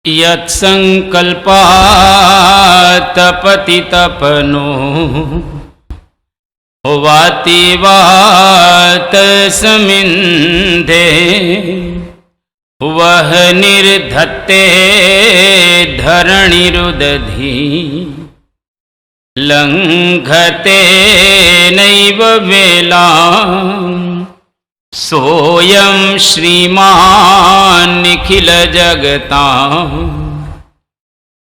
यत्संकल्पात्पतितपनो वाति वात समिन्धे वह निर्धत्ते धरणिरुदधि लंघते नैव वेलाम् सोऽयं श्रीमान् निखिल जगताम्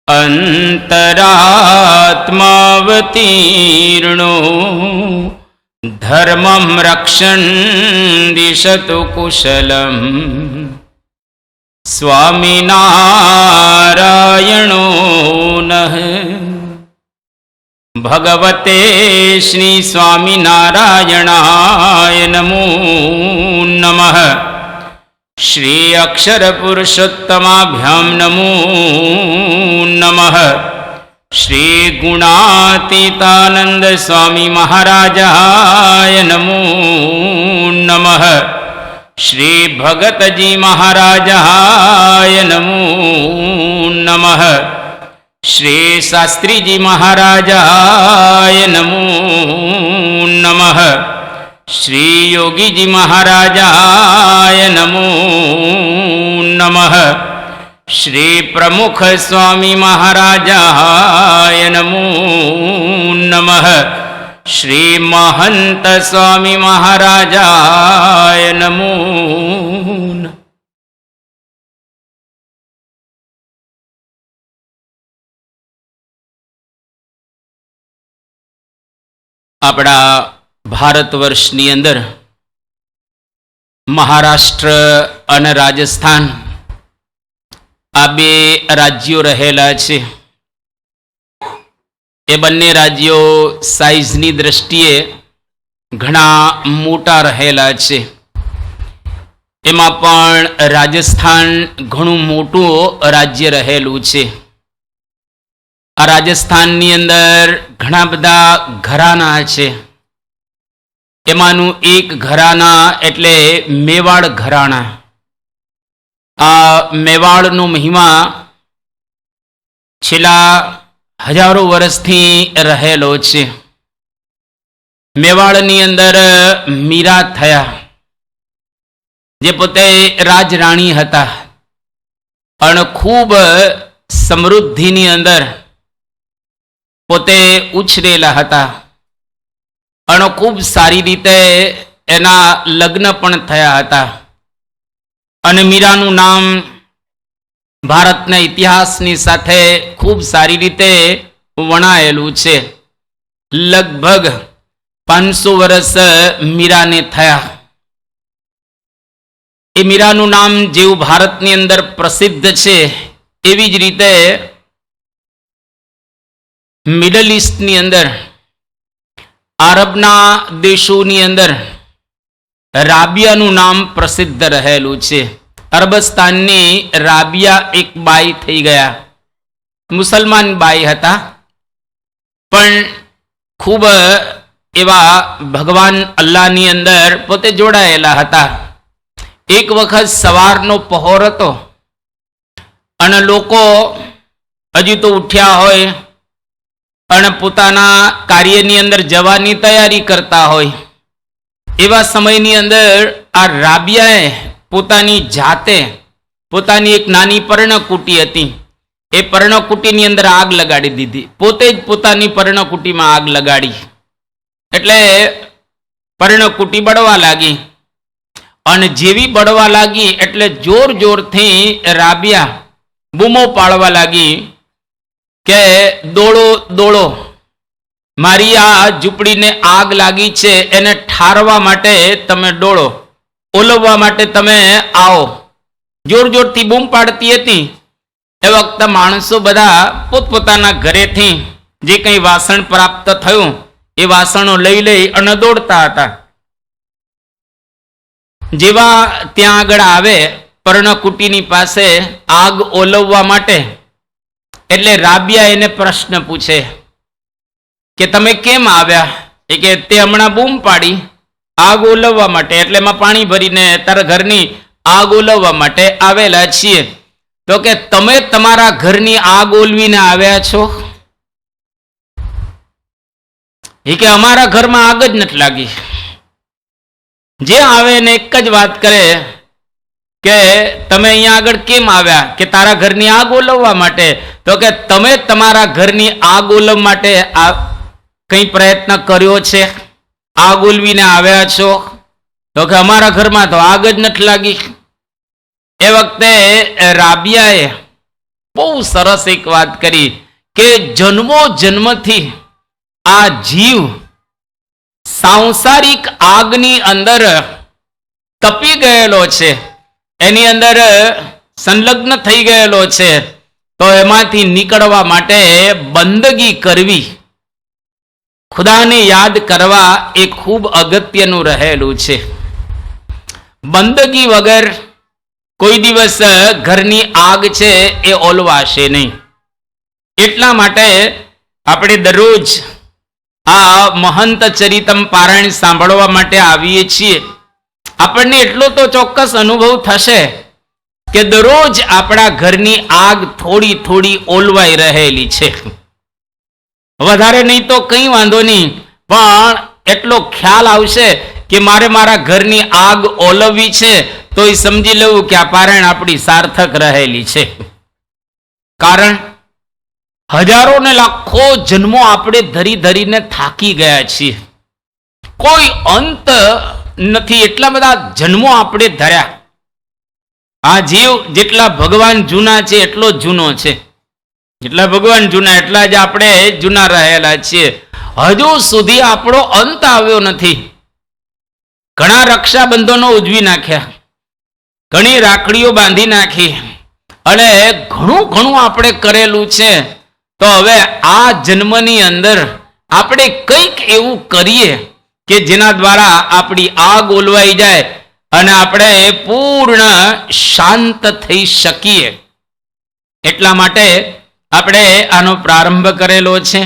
अंतरात्मावतीर्णो धर्मं रक्षन् दिशतु कुशलम् स्वामिनारायणो नः। भगवते श्री स्वामिनारायणाय नमो नमः। श्री अक्षर पुरुषोत्तमाभ्यां नमो नमः। श्री गुणातीतानंद स्वामी महाराजाय नमो नमः। श्री भगतजी महाराजाय नमो नमः। श्री शास्त्री जी महाराजाय नमो नमः। श्री योगी जी महाराजाय नमो नमः। श्री प्रमुख स्वामी महाराजाय नमो नमः। श्री महंत स्वामी महाराजाय नमो नमः। આપણા ભારત વર્ષની અંદર મહારાષ્ટ્ર અને રાજસ્થાન આ બે રાજ્યો રહેલા છે. એ બંને રાજ્યો સાઇઝની દ્રષ્ટિએ ઘણા મોટા રહેલા છે. એમાં પણ રાજસ્થાન ઘણું મોટું રાજ્ય રહેલું છે. આ રાજસ્થાનની અંદર ઘણા બધા ઘરાના છે. એમાંનું એક ઘરાના એટલે મેવાડ ઘરાણા. આ મેવાડનો મહિમા છેલ્લા હજારો વર્ષથી રહેલો છે. મેવાડની અંદર મીરા થયા, જે પોતે રાજરાણી હતા અને ખૂબ સમૃદ્ધિની અંદર પોતે ઉછરેલા હતા અને ખૂબ સારી રીતે એના લગ્ન પણ થયા હતા. અને મીરાનું નામ ભારતના ઇતિહાસની સાથે ખૂબ સારી રીતે વણાયેલું છે. લગભગ 500 વર્ષ મીરાને થયા. એ મીરાનું નામ જેવું ભારતની અંદર પ્રસિદ્ધ છે, એવી જ રીતે મિડલ ઈસ્ટની અંદર, આરબના દેશોની અંદર રાબિયાનું નામ પ્રસિદ્ધ રહેલું છે. અરબસ્તાનની રાબિયા એક બાઈ થઈ ગયા. મુસલમાન બાઈ હતા, પણ ખૂબ એવા ભગવાન અલ્લાહની અંદર પોતે જોડાયેલા હતા. એક વખત સવારનો પહોર હતો અને લોકો હજુ તો ઉઠ્યા હોય અને પોતાના કાર્યની અંદર જવાની તૈયારી કરતા હોય. એવા સમયની અંદર આ રાબિયાએ પોતાની જાતે પોતાની એક નાની પર્ણકુટી હતી, એ પર્ણકુટીની અંદર આગ લગાડી દીધી. પોતે જ પોતાની પર્ણકુટીમાં આગ લગાડી એટલે પર્ણકુટી બળવા લાગી. અને જેવી બળવા લાગી એટલે જોર જોરથી રાબિયા બૂમો પાડવા લાગી કે દોડો દોડો, મારી આ ઝૂંપડીને આગ લાગી છે, એને ઠારવા માટે તમે દોડો, ઓલવવા માટે તમે આવો. જોર જોરથી બૂમ પાડતી હતી. એ વખતે માણસો બધા પોતપોતાના ઘરેથી જે કંઈ વાસણ પ્રાપ્ત થયું એ વાસણો લઈ લઈ અને દોડતા હતા. જેવા ત્યાં આગળ આવે પર્ણકુટીની પાસે આગ ઓલવવા માટે, એટલે રાબિયા એને પ્રશ્ન પૂછે કે તમે કેમ આવ્યા? એ કે તે હમણાં બૂમ પાડી આગ ઓલવવા માટે, એટલે એમાં પાણી ભરીને તારા ઘરની આગ ઓલવવા માટે આવેલા છીએ. તો કે તમે તમારા ઘરની આગ ઓલવીને આવ્યા છો? એ કે અમારા ઘરમાં આગ જ નથી લાગી. જે આવે ને એક જ વાત કરે કે તમે અહીંયા આગળ કેમ આવ્યા? કે તારા ઘરની આગ ઓલવવા માટે. તો કે તમે તમારા ઘરની આગ ઓલવવા માટે કઈ પ્રયત્ન કર્યો છે? આગ ઓલવીને આવ્યા છો? તો કે અમારા ઘરમાં તો આગ જ નથી લાગી. એ વખતે રાબિયાએ બહુ સરસ એક વાત કરી કે જન્મો જન્મથી આ જીવ સાંસારિક આગની અંદર તપી ગયેલો છે, એની અંદર સંલગ્ન થઈ ગયેલો છે. તો એમાંથી નીકળવા માટે બંદગી કરવી, ખુદાને યાદ કરવા એ ખૂબ અગત્યનું રહેલું છે. બંદગી વગર કોઈ દિવસ ઘરની આગ છે એ ઓલવાશે નહીં. એટલા માટે આપણે દરરોજ આ મહંત ચરિતમ પારાયણ સાંભળવા માટે આવીએ છીએ. આપણને એટલો તો ચોક્કસ અનુભવ થશે કે દરરોજ આપણા ઘરની આગ થોડી થોડી ઓલવાઈ રહેલી છે. વધારે નહીં તો કંઈ વાંધો નહીં, પણ એટલો ખ્યાલ આવશે કે મારે મારા ઘરની આગ ઓલવવી છે તો એ સમજી લેવું કે આ પારાયણ આપણી સાર્થક રહેલી છે. કારણ હજારો ને લાખો જન્મો આપણે ધરી ધરીને થાકી ગયા છીએ. કોઈ અંત નથી, એટલા બધા જન્મો આપણે ધર્યા. આ જીવ જેટલા ભગવાન જૂના છે એટલો જ જૂનો છે. જેટલા ભગવાન જૂના એટલા જ આપણે જૂના રહેલા છીએ. હજુ સુધી આપણો અંત આવ્યો નથી. ઘણા રક્ષાબંધનો ઉજવી નાખ્યા, ઘણી રાખડીઓ બાંધી નાખી અને ઘણું ઘણું આપણે કરેલું છે. તો હવે આ જન્મની અંદર આપણે કંઈક એવું કરીએ કે જેના દ્વારા આપણી આગ ઓલવાઈ જાય અને આપણે પૂર્ણ શાંત થઈ શકીએ. એટલા માટે આપણે આનો પ્રારંભ કરેલો છે.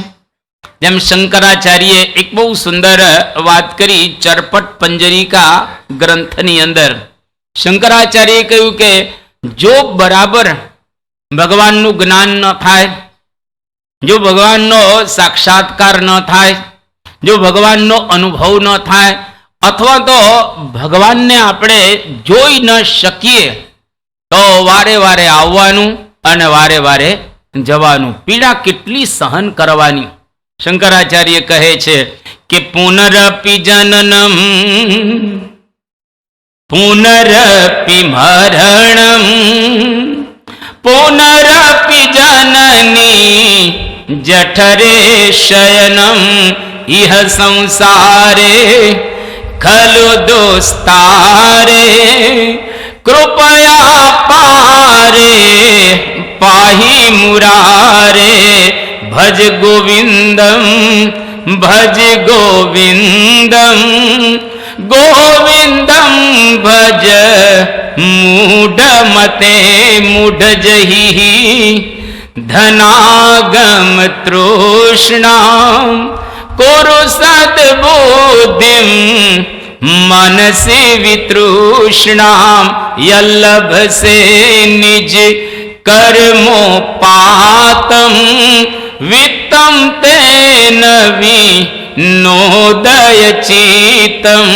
જેમ શંકરાચાર્યએ એક બહુ સુંદર વાત કરી ચરપટ પંજરિકા ગ્રંથની અંદર. શંકરાચાર્યએ કહ્યું કે જો બરાબર ભગવાનનું જ્ઞાન ન થાય, જો ભગવાનનો સાક્ષાત્કાર ન થાય, જો ભગવાનનો અનુભવ ન થાય, અથવા તો ભગવાનને આપણે જોઈ ન શકીએ તો વારે વારે આવવાનું અને વારે વારે જવાનું. પીડા કેટલી સહન કરવાની. શંકરાચાર્ય કહે છે કે પુનરપિ જનનમ પુનરપિ મરણમ પુનરપિ જનની જઠરે શયનમ ઇહ સંસારે ખલુ દોસ્તારે કૃપયા પારે પાહી મુરારે ભજ ગોવિંદમ ભજ ગોવિંદમ ગોવિંદમ ભજ મૂઢ મતે મૂઢ જહી ધનાગમ તૃષ્ણામ કુરુ સદબુદ્ધિમ મનસી વિતૃષ્ણામ યલ્લભસે નિજ કર્મોપાતમ વિત્તમ તેન વિનોદય ચિત્તમ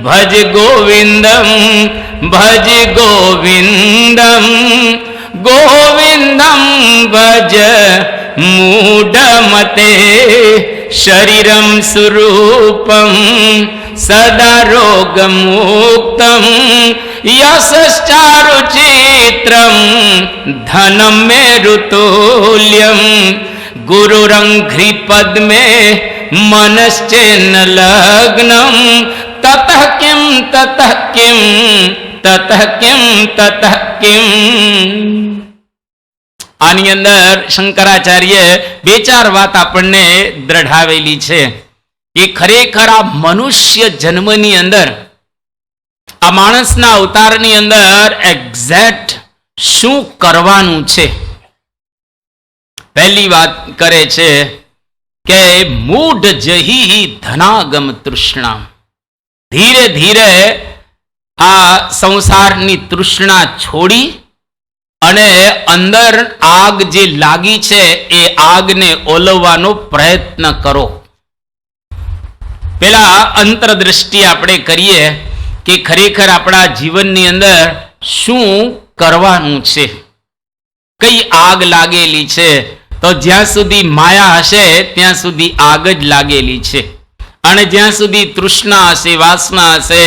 ભજ ગોવિંદમ ભજ ગોવિંદમ ગોવિંદમ ભજ મૂઢ મતે શરીરમ સ્વરૂપમ સદા રોગમુક્તમ યશશ્ચારુચિત્રમ Dhanam મેરુતુલ્યમ ગુરુરંઘ્રી પદ્મે મનશ્ચેન લગ્નમ તતઃ Kim તતઃ Kim તતઃ Kim તતઃ Kim. આની અંદર શંકરાચાર્ય બે ચાર વાત આપણને દ્રઢાવેલી છે કે ખરેખર આ મનુષ્ય જન્મની અંદર, આ માણસના અવતારની અંદર એક્ઝેક્ટ શું કરવાનું છે. પહેલી વાત કરે છે કે મૂઢ જહી ધનાગમ તૃષ્ણા. ધીરે ધીરે આ સંસારની તૃષ્ણા છોડી અને અંદર આગ જે લાગી છે એ આગને ઓલવવાનો પ્રયત્ન કરો. પેલા અંતરદ્રષ્ટિ આપણે કરીએ કે ખરેખર આપણા જીવનની અંદર શું કરવાનું છે. કઈ આગ લાગેલી છે? તો જ્યાં સુધી માયા હશે ત્યાં સુધી આગ જ લાગેલી છે. અને જ્યાં સુધી તૃષ્ણા હશે, વાસના હશે,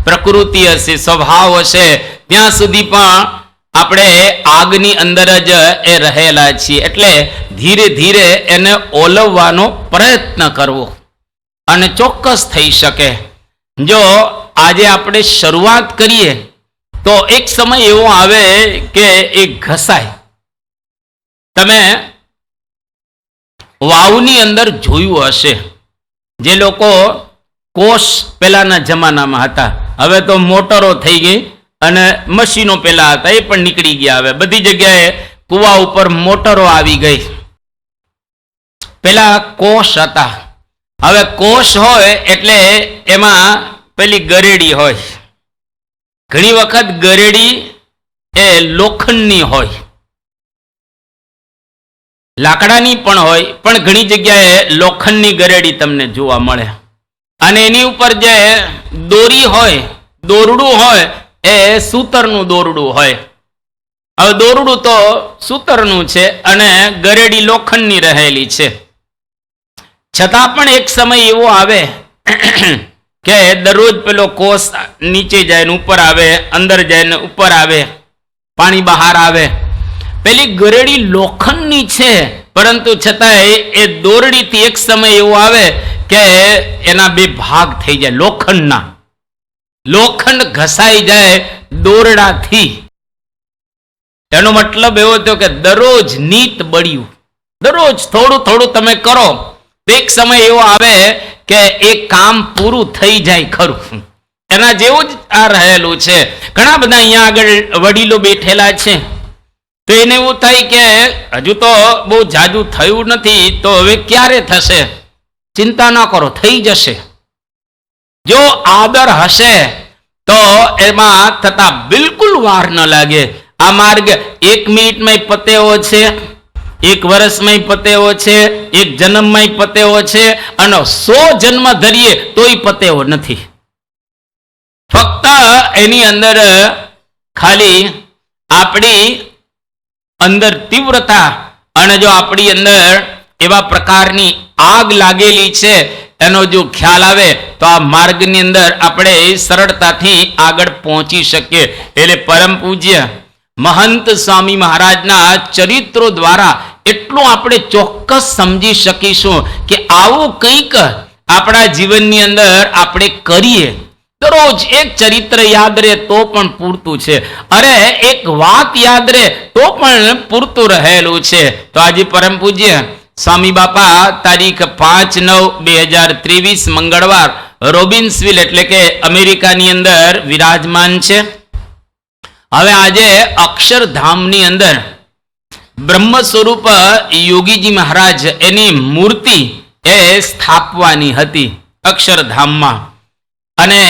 પ્રકૃતિ હશે, સ્વભાવ હશે, ત્યાં સુધી પણ આપણે આગની અંદર જ એ રહેલા છીએ. એટલે ધીરે ધીરે એને ઓલવવાનો પ્રયત્ન કરવો અને ચોક્કસ થઈ શકે. જો આજે આપણે શરૂઆત કરીએ તો એક સમય એવો આવે કે એ ઘસાય. તમે વાવની અંદર જોયું હશે, જે લોકો કોષ પેલાના જમાનામાં હતા, હવે તો મોટરો થઈ ગઈ અને મશીનો પેલા હતા એ પણ નીકળી ગયા. હવે બધી જગ્યાએ કુવા ઉપર મોટરો આવી ગઈ. પેલા કોષ હતા, હવે કોષ હોય એટલે એમાં પેલી ગરેડી હોય. ઘણી વખત ગરેડી એ લોખંડની હોય, લાકડાની પણ હોય, પણ ઘણી જગ્યાએ લોખંડની ગરેડી તમને જોવા મળે. અને એની ઉપર જે દોરી હોય, દોરડું હોય, એ સૂતરનું દોરડું હોય. હવે દોરડું તો સૂતરનું છે અને ગરેડી લોખંડની રહેલી છે. છતાં પણ એક સમય એવો આવે કે દરરોજ પેલો કોષ નીચે જાય ને ઉપર આવે, અંદર જાય ને ઉપર આવે, પાણી બહાર આવે. પેલી ગરેડી લોખંડની છે, પરંતુ છતાંય એ દોરડીથી એક સમય એવો આવે કે એના બે ભાગ થઈ જાય લોખંડના. લોખંડ ઘસાઈ જાય દોરડાથી. એનો મતલબ એવો થયો કે દરરોજ નીત બળ્યું, દરરોજ થોડું થોડું તમે કરો, એક સમય એવો આવે કે એ કામ પૂરું થઈ જાય ખરું. એના જેવું જ આ રહેલું છે. ઘણા બધા અહીંયા આગળ વડીલો બેઠેલા છે, તો એને એવું થાય કે હજુ તો બહુ જાજુ થયું નથી, તો હવે ક્યારે થશે? ચિંતા ના કરો, થઈ જશે. જો આદર હશે તો એમાં થતા બિલકુલ વાર ન લાગે. આ માર્ગ 1 મિનિટમાં પતેવો છે, 1 વર્ષમાં પતેવો છે, 1 જન્મમાં પતેવો છે, અને 100 જન્મ ધરીએ તોય પતેવો નથી. ફક્ત એની અંદર ખાલી આપણી અંદર તીવ્રતા અને જો આપણી અંદર એવા પ્રકારની આગ લાગેલી છે એનો જો ખ્યાલ આવે તો આ માર્ગની અંદર આપણે સરળતાથી આગળ પહોંચી શકીએ. એટલે પરમ પૂજ્ય મહંત સ્વામી મહારાજના ચરિત્રો દ્વારા એટલું આપણે ચોક્કસ સમજી શકીશું કે આવું કંઈક આપણા જીવનની અંદર આપણે કરીએ. દરરોજ એક ચરિત્ર યાદ રહે તો પણ પૂરતું છે. અરે એક વાત યાદ રહે તો પણ પૂરતું રહેલું છે. તો આજે પરમ પૂજ્ય સ્વામી બાપા તારીખ 5/9/2023 મંગળવાર રોબિન્સવિલ એટલે કે અમેરિકાની અંદર વિરાજમાન છે. હવે આજે અક્ષરધામની અંદર બ્રહ્મ સ્વરૂપ યોગીજી મહારાજ એની મૂર્તિ એ સ્થાપવાની હતી અક્ષરધામમાં. અને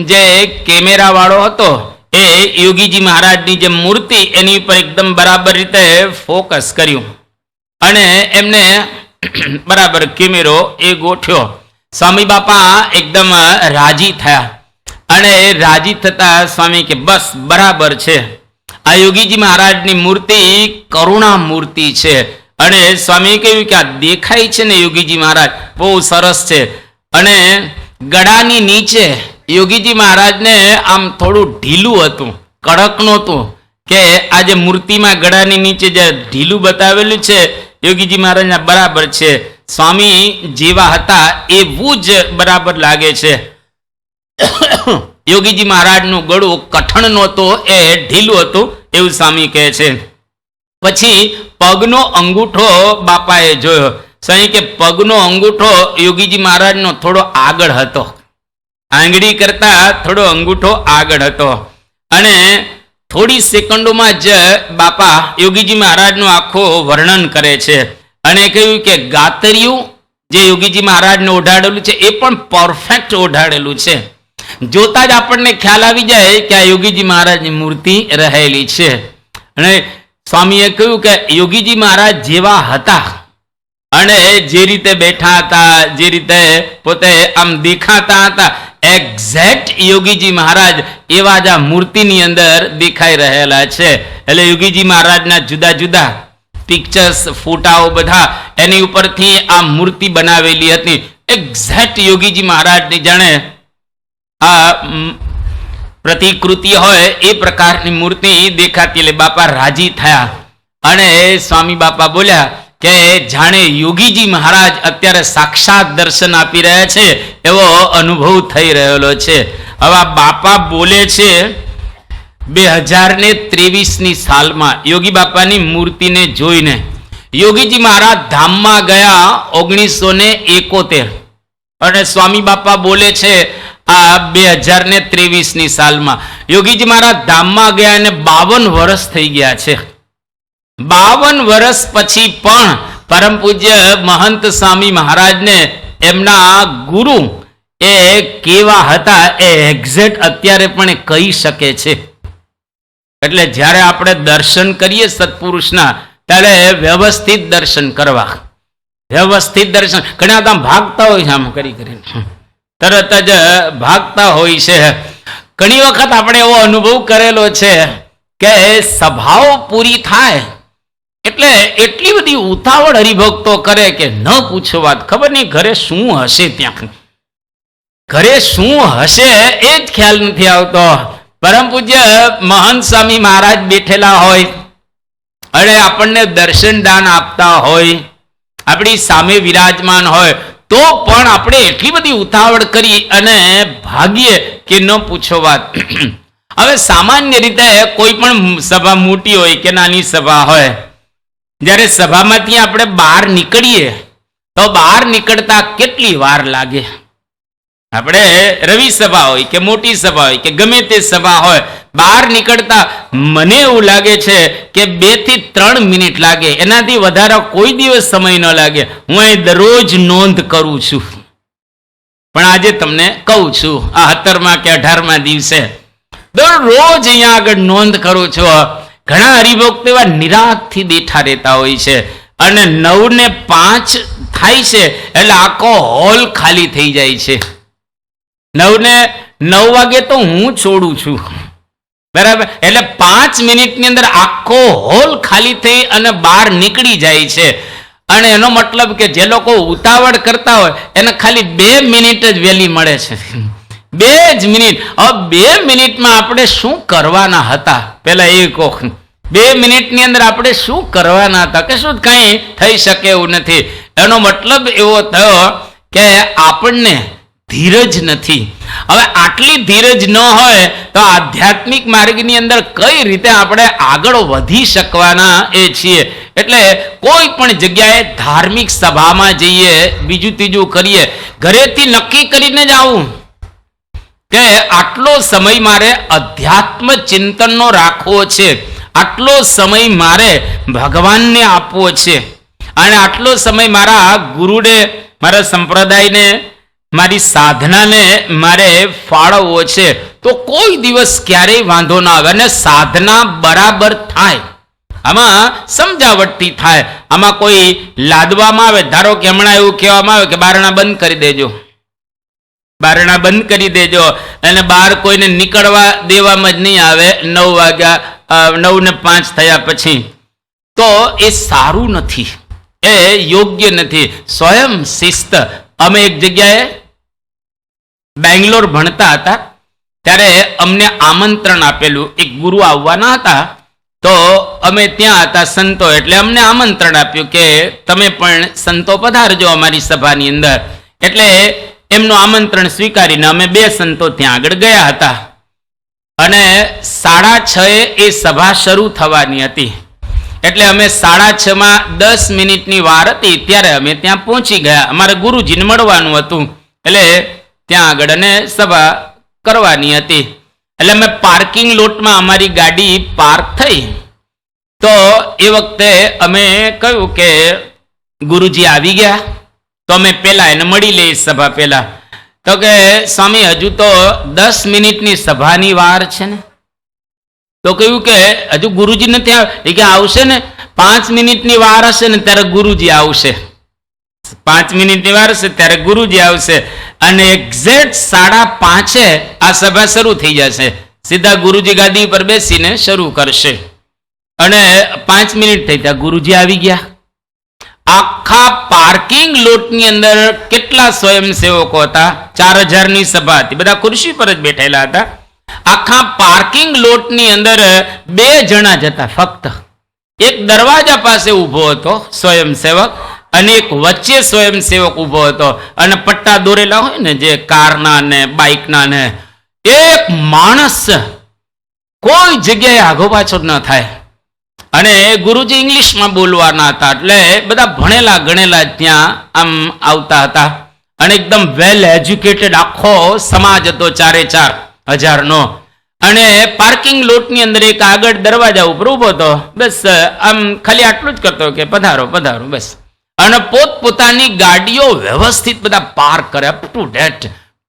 જે કેમેરા વાળો હતો એ યોગીજી મહારાજની જે મૂર્તિ એની ઉપર એકદમ બરાબર રીતે ફોકસ કર્યું અને એમને બરાબર કેમેરો એ ગોઠ્યો. સ્વામી બાપા એકદમ રાજી થયા અને રાજી થતા સ્વામી કે બસ બરાબર છે. આ યોગીજી મહારાજની મૂર્તિ કરુણા મૂર્તિ છે. અને સ્વામી કહ્યું કે આ દેખાય છે ને યોગીજી મહારાજ બહુ સરસ છે. અને ગળાની નીચે યોગીજી મહારાજને આમ થોડું ઢીલું હતું, કડક નહોતું. કે આ જે મૂર્તિમાં ગળાની નીચે જે ઢીલું બતાવેલું છે યોગીજી મહારાજના બરાબર છે. સ્વામી જેવા હતા એવું જ બરાબર લાગે છે. યોગીજી મહારાજનું ગળું કઠણ નહોતું, એ ઢીલું હતું એવું સ્વામી કહે છે. પછી પગનો અંગૂઠો બાપાએ જોયો. સ્વામી કે પગનો અંગૂઠો યોગીજી મહારાજનો થોડો આગળ હતો, આંગળી કરતા થોડો અંગૂઠો આગળ હતો. અને થોડી સેકન્ડોમાં જ બાપા યોગીજી મહારાજનું આખું વર્ણન કરે છે અને કહ્યું કે ગાતરિયું જે યોગીજી મહારાજને ઓઢાડેલું છે એ પણ પરફેક્ટ ઓઢાડેલું છે. જોતા જ આપણને ખ્યાલ આવી જાય કે આ યોગીજી મહારાજની મૂર્તિ રહેલી છે. અને સ્વામીએ કહ્યું કે યોગીજી મહારાજ જેવા હતા અને જે રીતે બેઠા હતા, જે રીતે પોતે આમ દેખાતા હતા, એક્ઝેક્ટ યોગીજી મહારાજ એવા જ આ મૂર્તિની અંદર દેખાઈ રહેલા છે. એટલે યોગીજી મહારાજના જુદા જુદા પિક્ચર્સ, ફોટાઓ બધા એની ઉપરથી આ મૂર્તિ બનાવેલી હતી. એક્ઝેક્ટ યોગીજી મહારાજની જાણે આ પ્રતિકૃતિ હોય એ પ્રકારની મૂર્તિ દેખાતી. એટલે બાપા રાજી થયા અને સ્વામી બાપા બોલ્યા કે જાણે યોગીજી મહારાજ અત્યારે સાક્ષાત દર્શન આપી રહ્યા છે એવો અનુભવ થઈ રહેલો છે. હવે બાપા બોલે છે 2023ની સાલમાં યોગી બાપાની મૂર્તિને જોઈને યોગીજી મહારાજ ધામમાં ગયા 1971 અને સ્વામી બાપા બોલે છે આ 2023ની સાલમાં યોગીજી મહારાજ ધામમાં ગયા અને 52 વર્ષ થઈ ગયા છે. 52 વર્ષ પછી પણ પરમ પૂજ્ય મહંત સ્વામી મહારાજને એમના ગુરુ એ કેવા હતા એ એક્ઝેક્ટ અત્યારે પણ કહી શકે છે. એટલે જ્યારે આપણે દર્શન કરીએ સત્પુરુષના ત્યારે વ્યવસ્થિત દર્શન કરવા, વ્યવસ્થિત દર્શન. ઘણા આમ ભાગતા હોય છે, આમ કરી કરીને તરત જ ભાગતા હોય છે. ઘણી વખત આપણે એવો અનુભવ કરેલો છે કે સભાઓ પૂરી થાય એટલે એટલી બધી ઉતાવળ હરિભક્તો કરે કે ન પૂછો વાત. ખબર નહીં ઘરે શું હશે, ત્યાં ઘરે શું હશે એ જ ખ્યાલ નથી આવતો. પરમ પૂજ્ય મહંત સ્વામી મહારાજ બેઠેલા હોય અને આપણને દર્શન દાન આપતા હોય, આપણી સામે વિરાજમાન હોય, તો પણ આપણે એટલી બધી ઉતાવળ કરી અને ભાગીએ કે ન પૂછો વાત. હવે સામાન્ય રીતે કોઈ પણ સભા મોટી હોય કે નાની સભા હોય, જ્યારે સભામાંથી આપણે બહાર નીકળીએ તો બહાર નીકળતા કેટલી વાર લાગે. આપણે રવિ સભા હોય કે મોટી સભા હોય કે ગમે તે સભા હોય, બહાર નીકળતા મને એવું લાગે છે કે 2 થી 3 મિનિટ લાગે, એનાથી વધારે કોઈ દિવસ સમય ન લાગે. હું અહીં દરરોજ નોંધ કરું છું, પણ આજે તમને કહું છું આ 17મા કે 18મા દિવસે દરરોજ અહીંયા આગળ નોંધ કરું છું. ઘણા હરિભક્તો એવા નિરાગથી બેઠા રહેતા હોય છે અને 9:05 થાય છે એટલે આખો હોલ ખાલી થઈ જાય છે. 9 વાગે તો હું છોડું છું, બરાબર. એટલે 5 મિનિટની અંદર આખો હોલ ખાલી થઈ અને બહાર નીકળી જાય છે. અને એનો મતલબ કે જે લોકો ઉતાવળ કરતા હોય એને ખાલી 2 મિનિટ જ વહેલી મળે છે. 2 જ મિનિટ. હવે 2 મિનિટમાં આપણે શું કરવાના હતા પેલા એ કહો. 2 મિનિટની અંદર આપણે શું કરવાના હતા કે શું કંઈ થઈ શકે એવું નથી. એનો મતલબ એવો થયો કે આપણને ધીરજ નથી. હવે આટલી ધીરજ ન હોય તો આધ્યાત્મિક માર્ગની અંદર કઈ રીતે આપણે આગળ વધી શકવાના એ છીએ. એટલે કોઈ પણ જગ્યાએ ધાર્મિક સભામાં જઈએ, બીજું ત્રીજું કરીએ, ઘરેથી નક્કી કરીને જ આવું કે આટલો સમય મારે અધ્યાત્મ ચિંતનનો રાખવો છે, આટલો સમય મારે ભગવાનને આપવો છે, અને આટલો સમય મારા ગુરુને, મારા સંપ્રદાયને, મારી સાધનાને મારે ફાળવવો છે. તો કોઈ દિવસ ક્યારેય વાંધો ના આવે અને સાધના બરાબર થાય. આમાં સમજાવટથી થાય, આમાં કોઈ લાદવામાં આવે. ધારો કે હમણાં એવું કહેવામાં આવે કે બારણા બંધ કરી દેજો, બારણા બંધ કરી દેજો, અને બહાર કોઈને નીકળવા દેવામાં જ નહીં આવે 9 વાગ્યા 9:05 થયા પછી. તો એ સારું નથી, એ યોગ્ય નથી. સ્વયં શિસ્ત. અમે એક જગ્યાએ બેંગ્લોર ભણતા હતા ત્યારે અમને આમંત્રણ આપેલું, એક ગુરુ આવવાના હતા. તો અમે ત્યાં હતા સંતો, એટલે અમને આમંત્રણ આપ્યું કે તમે પણ સંતો પધારજો અમારી સભાની અંદર. એટલે એમનું આમંત્રણ સ્વીકારીને અમે 2 સંતો ત્યાં આગળ ગયા હતા. અને 6:30 એ સભા શરૂ થવાની હતી. એટલે અમે 6:30 10 મિનિટની વાર હતી ત્યારે અમે ત્યાં પહોંચી ગયા. અમારે ગુરુજીને મળવાનું હતું એટલે ત્યાં આગળ અને સભા કરવાની હતી. એટલે અમે પાર્કિંગ લોટમાં અમારી ગાડી પાર્ક થઈ. તો એ વખતે અમે કહ્યું કે ગુરુજી આવી ગયા તો અમે પહેલા એને મળી લઈએ સભા પહેલા. તો કે સ્વામી હજુ તો 10 મિનિટની સભાની વાર છે ને. તો કહ્યું કે હજુ ગુરુજી નથી આવે કે આવશે ને 5 મિનિટની વાર હશે ને ત્યારે ગુરુજી આવશે. 5 મિનિટની વાર હશે ત્યારે ગુરુજી આવશે અને એક્ઝેક્ટ 5:30 આ સભા શરૂ થઈ જશે. સીધા ગુરુજી ગાદી પર બેસીને શરૂ કરશે અને 5 મિનિટ થઈ ત્યાં ગુરુજી આવી ગયા. આખા પાર્કિંગ લોટની અંદર કેટલા સ્વયંસેવકો હતા? 4000 ની સભા હતી, બધા ખુરશી પર જ બેઠેલા હતા. આખા પાર્કિંગ લોટની અંદર 2 જણા જ હતા ફક્ત. એક દરવાજા પાસે ઊભો હતો સ્વયંસેવક અને એક વચ્ચે સ્વયંસેવક ઊભો હતો અને પટ્ટા દોરેલા હોય ને જે કારના ને બાઇકના ને, એક માણસ કોઈ જગ્યાએ આગો પાછો ન થાય. અને ગુરુજી ઇંગ્લિશમાં બોલવાના હતા એટલે બધા ભણેલા ગણેલા ત્યાં આમ આવતા હતા અને એકદમ વેલ એજ્યુકેટેડ આખો સમાજ હતો 4,000 નો. અને પાર્કિંગ લોટની અંદર એક આગળ દરવાજા ઉપર ઊભો હતો, બસ આમ ખાલી આટલું જ કરતો કે પધારો પધારો બસ. અને પોતપોતાની ગાડીઓ વ્યવસ્થિત બધા પાર્ક કરે અપ ટુ ડેટ.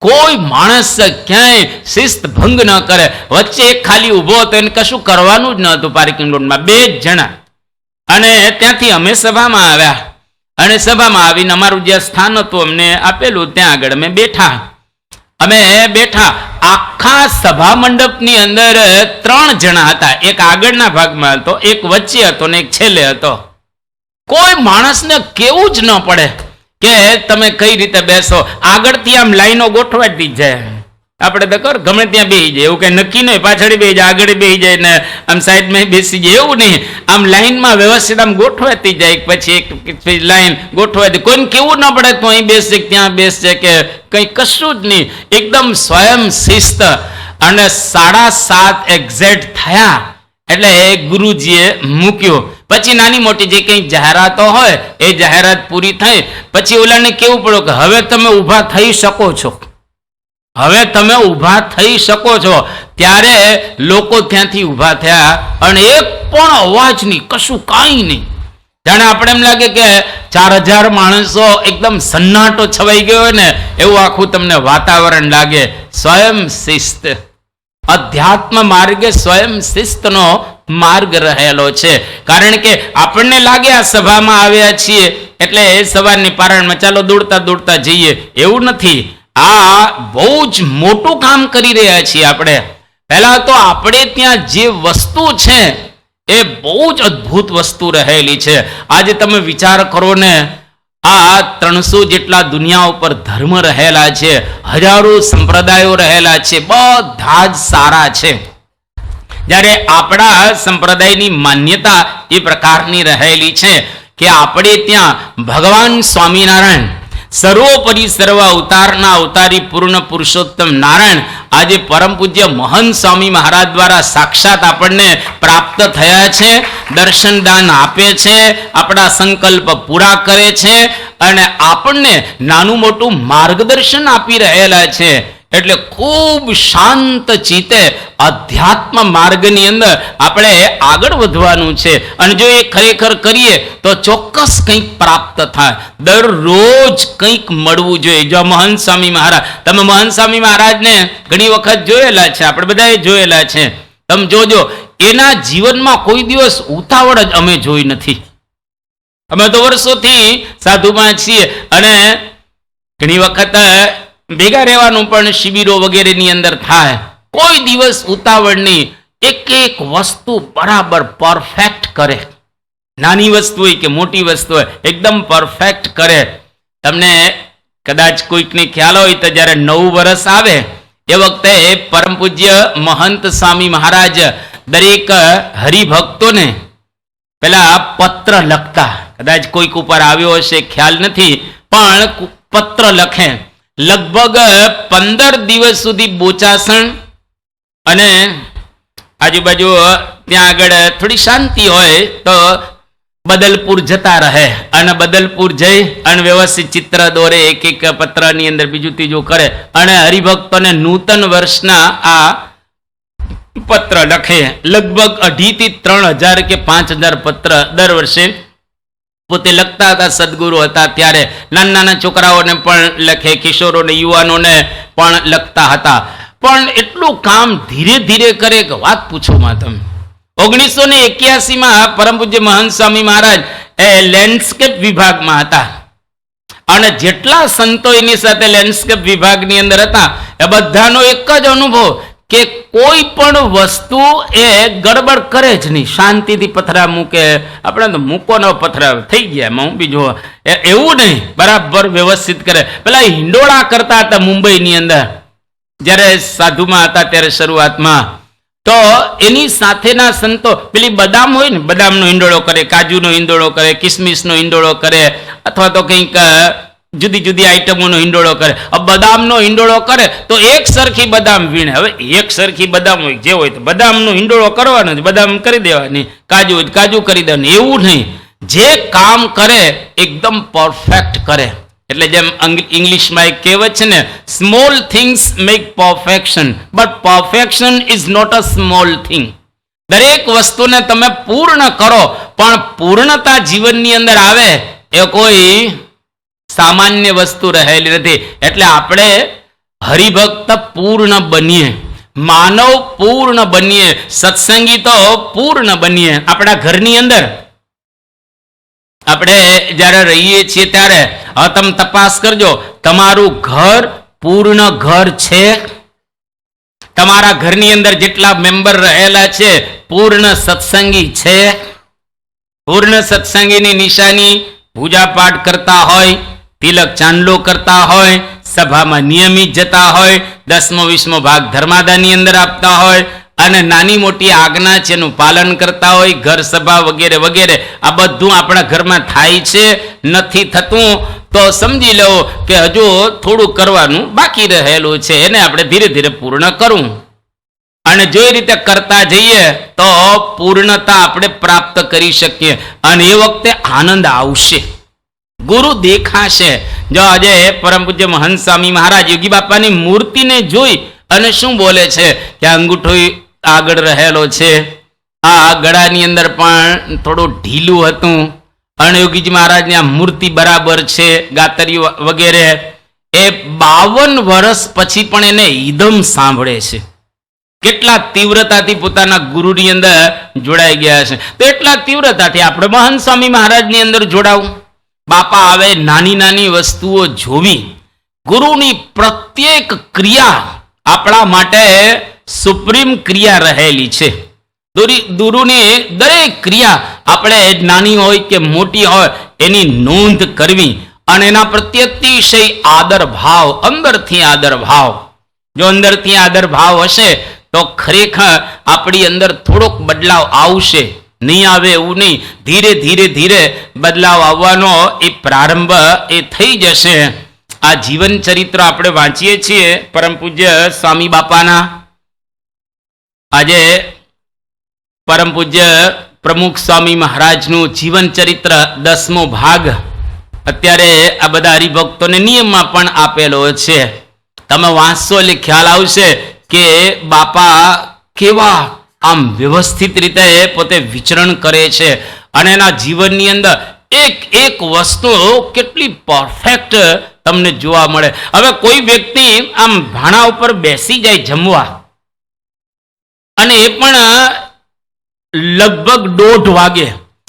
કોઈ માણસ ક્યાંય શિસ્ત ભંગ ન કરે. વચ્ચે એક ખાલી ઊભો હતો, એને કશું કરવાનું જ ન હતું પાર્કિંગ લોટમાં, 2 જ જણા. અને ત્યાંથી અમે સભામાં આવ્યા અને સભામાં આવીને અમારું જે સ્થાન હતું અમને આપેલું ત્યાં આગળ અમે બેઠા. આખા સભા મંડપની અંદર 3 જણા હતા. એક આગળના ભાગમાં હતો, એક વચ્ચે હતો ને એક છેલ્લે હતો. કોઈ માણસને કેવું જ ન પડે કે તમે કઈ રીતે બેસો. આગળથી આમ લાઈનો ગોઠવાતી જ જાય. આપણે તો કર ગમે ત્યાં બેસી જાય, એવું કઈ નક્કી નહીં પાછળ બેસી જાય આગળ બેસી જાય ને આમ સાઈડમાં બેસી જાય, એવું નહીં. આમ લાઈનમાં વ્યવસ્થિત આમ ગોઠવાતી જાય, પછી એક લાઈન ગોઠવાતી. કોઈને કેવું ન પડે તો અહીં બેસશે ત્યાં બેસશે કે કંઈ કશું જ નહીં. એકદમ સ્વયં શિસ્ત. અને 7:30 એક્ઝેક્ટ થયા એટલે ગુરુજીએ મૂક્યું. પછી નાની મોટી જે કંઈ જાહેરાતો હોય એ જાહેરાત પૂરી થઈ પછી ઓલાને કેવું પડ્યું કે હવે તમે ઊભા થઈ શકો છો, હવે તમે ઊભા થઈ શકો છો. ત્યારે લોકો ત્યાંથી ઊભા થયા અને એક પણ અવાજ નહીં, કશું કાંઈ નહીં. જાણે આપણે એમ લાગે કે 4,000 માણસો એકદમ સન્નાટો છવાઈ ગયો હોય ને એવું આખું તમને વાતાવરણ લાગે. સ્વયં શિસ્ત, અધ્યાત્મ માર્ગે સ્વયં શિસ્તનો માર્ગ રહેલો છે. કારણ કે આપણને લાગે આ સભામાં આવ્યા છીએ એટલે સવારની પારાયણમાં ચાલો દોડતા દોડતા જઈએ, એવું નથી. આ બહુ જ મોટું કામ કરી રહ્યા છીએ આપણે. પહેલા તો આપણે ત્યાં જે વસ્તુ છે એ બહુ જ અદ્ભુત વસ્તુ રહેલી છે. આજે તમે વિચાર કરો ને, આ 300 જેટલા દુનિયા ઉપર ધર્મ રહેલા છે, હજારો સંપ્રદાયો રહેલા છે, બધા જ સારા છે. જ્યારે આપણા સંપ્રદાયની માન્યતા એ પ્રકારની રહેલી છે કે આપણે ત્યાં ભગવાન સ્વામિનારાયણ સર્વોપરી સર્વ અવતારના અવતારી પૂર્ણ પુરુષોત્તમ નારાયણ આજે પરમ પૂજ્ય મહંત સ્વામી મહારાજ દ્વારા સાક્ષાત આપણને પ્રાપ્ત થયા છે, દર્શન દાન આપે છે, આપણા સંકલ્પ પૂરા કરે છે અને આપણને નાનું મોટું માર્ગદર્શન આપી રહેલા છે. એટલે ખૂબ શાંત ચિત્તે અધ્યાત્મ માર્ગની અંદર આપણે આગળ વધવાનું છે. અને જો એ ખરેખર કરીએ તો ચોક્કસ કંઈક પ્રાપ્ત થાય. દરરોજ કંઈક મળવું જોઈએ. જો મહંત સ્વામી મહારાજ, તમે મહંત સ્વામી મહારાજને ઘણી વખત જોયેલા છે, આપણે બધાએ જોયેલા છે. તમે જોજો, એના જીવનમાં કોઈ દિવસ ઉતાવળ જ અમે જોઈ નથી. અમે તો વર્ષોથી સાધુમાં છીએ અને ઘણી વખત ભેગા રહેવાનું પણ શિબિરો વગેરેની અંદર થાય. કોઈ દિવસ ઉતાવળ નહીં. એક એક વસ્તુ બરાબર પરફેક્ટ કરે. નાની વસ્તુ હોય કે મોટી વસ્તુ હોય એકદમ પરફેક્ટ કરે. તમને કદાચ કોઈકને ખ્યાલ હોય તો જ્યારે 9 વર્ષ આવે એ વખતે પરમ પૂજ્ય મહંત સ્વામી મહારાજ દરેક હરિભક્તોને પેલા પત્ર લખતા. કદાચ કોઈક ઉપર આવ્યો હશે ખ્યાલ નથી, પણ પત્ર લખે. લગભગ 15 દિવસ સુધી બોચાસણ અને આજુબાજુ ત્યાં આગળ થોડી શાંતિ હોય તો બદલપુર જતા રહે અને બદલપુર જઈ અને વ્યવસ્થિત ચિત્ર દોરે, એક એક પત્રની અંદર બીજું ત્રીજું કરે અને હરિભક્તોને નૂતન વર્ષના આ પત્ર લખે. લગભગ 2,500 થી 3,000 કે 5,000 પત્ર દર વર્ષે પોતે લખતા હતા. સદગુરુ હતા ત્યારે નાના નાના છોકરાઓને પણ લખે, કિશોરોને યુવાનોને પણ લખતા હતા. પણ એટલું કામ ધીરે ધીરે કરે કે વાત પૂછો માં તમે. 1981 પરમ પૂજ્ય મહંત સ્વામી મહારાજ એ લેન્ડસ્કેપ વિભાગમાં હતા અને જેટલા સંતો એની સાથે લેન્ડસ્કેપ વિભાગની અંદર હતા એ બધાનો એક જ અનુભવ કે કોઈ પણ વસ્તુ એ ગડબડ કરે જ નહીં, શાંતિથી પથરા મૂકે. આપણે તો મૂકો ન પથરા થઈ ગયા એમાં હું બીજું એવું નહીં, બરાબર વ્યવસ્થિત કરે. પેલા હિંડોળા કરતા હતા મુંબઈની અંદર જ્યારે સાધુમાં હતા ત્યારે શરૂઆતમાં, તો એની સાથેના સંતો પેલી બદામ હોય ને, બદામનો હિંડોળો કરે, કાજુનો હિંડોળો કરે, કિસમિસનો હિંડોળો કરે, અથવા તો કંઈક જુદી જુદી આઈટમોનો હિંડોળો કરે. બદામનો હિંડોળો કરે તો એક સરખી બદામ વીણે. હવે એક સરખી બદામ હોય જે હોય તો બદામનો હિંડોળો કરવાનો જ, બદામ કરી દેવાની, કાજુ હોય કાજુ કરી દેવાની, એવું નહીં. જે કામ કરે એકદમ પરફેક્ટ કરે. એટલે જેમ ઇંગ્લિશમાં એક કહેવત છે ને, small things make perfection, but perfection is not a small thing. દરેક વસ્તુને તમે પૂર્ણ કરો, પણ પૂર્ણતા જીવનની અંદર આવે એ કોઈ સામાન્ય વસ્તુ રહેલી નથી. એટલે આપણે હરિભક્ત પૂર્ણ બનીએ, માનવ પૂર્ણ બનીએ, સત્સંગી તો પૂર્ણ બનીએ. આપણા ઘરની અંદર આપણે જ્યારે રહીએ છીએ ત્યારે હવે તમે તપાસ કરજો, તમારું ઘર પૂર્ણ ઘર છે? તમારા ઘરની અંદર જેટલા મેમ્બર રહેલા છે પૂર્ણ સત્સંગી છે? પૂર્ણ સત્સંગીની નિશાની પૂજા પાઠ કરતા હોય, તિલક ચાંદલો કરતા હોય, સભામાં નિયમિત જતા હોય, 10મો 20મો ભાગ ધર્માદાની અંદર આપતા હોય, અને નાની મોટી આજ્ઞા છે એનું પાલન કરતા હોય, ઘર સભા વગેરે વગેરે, આ બધું આપણા ઘરમાં થાય છે? નથી થતું તો સમજી લો કે હજુ થોડું કરવાનું બાકી રહેલું છે, એને આપણે ધીરે ધીરે પૂર્ણ કરવું. અને જો એ રીતે કરતા જઈએ તો પૂર્ણતા આપણે પ્રાપ્ત કરી શકીએ અને એ વખતે આનંદ આવશે, ગુરુ દેખાશે. જો આજે પરમ પૂજ્ય મહંત સ્વામી મહારાજ યોગી બાપાની મૂર્તિને જોઈ અને શું બોલે છે કે અંગૂઠો આગળ રહેલો છે, આ ગળાની અંદર પણ થોડું ઢીલું હતું, અને યોગીજી મહારાજની આ મૂર્તિ બરાબર છે, ગાતરીઓ વગેરે. એ 52 વર્ષ પછી પણ એને ઈદમ સાંભળે છે. કેટલા તીવ્રતાથી પોતાના ગુરુની અંદર જોડાઈ ગયા છે. તો એટલા તીવ્રતાથી આપણે મહંત સ્વામી મહારાજની અંદર જોડાવું. બાપા આવે નાની નાની વસ્તુઓ જોવી. ગુરુની પ્રત્યેક ક્રિયા આપણા માટે સુપ્રીમ ક્રિયા રહેલી છે. ગુરુની દરેક ક્રિયા આપણે નાની હોય કે મોટી હોય એની નોંધ કરવી અને એના પ્રત્યે અતિશય આદર ભાવ, અંદરથી આદર ભાવ. જો અંદરથી આદર ભાવ હશે તો ખરેખર આપણી અંદર થોડોક બદલાવ આવશે. નહીં આવે એવું નહીં, ધીરે ધીરે ધીરે બદલાવ આવવાનો એ પ્રારંભ એ થઈ જશે. આ જીવન ચરિત્ર આપણે વાંચીએ છીએ પરમ પૂજ્ય સ્વામી બાપાના. આજે પરમ પૂજ્ય પ્રમુખ સ્વામી મહારાજનું જીવન ચરિત્ર 10મો ભાગ અત્યારે આ બધા હરિભક્તોને નિયમમાં પણ આપેલો છે. તમે વાંચશો એટલે ખ્યાલ આવશે કે બાપા કેવા આમ વ્યવસ્થિત રીતે પોતે વિચરણ કરે છે અને એના જીવનની અંદર એક એક વસ્તુ કેટલી પરફેક્ટ તમને જોવા મળે. હવે કોઈ વ્યક્તિ આમ ભાણા ઉપર બેસી જાય જમવા, અને એ પણ લગભગ 1:30 વાગે.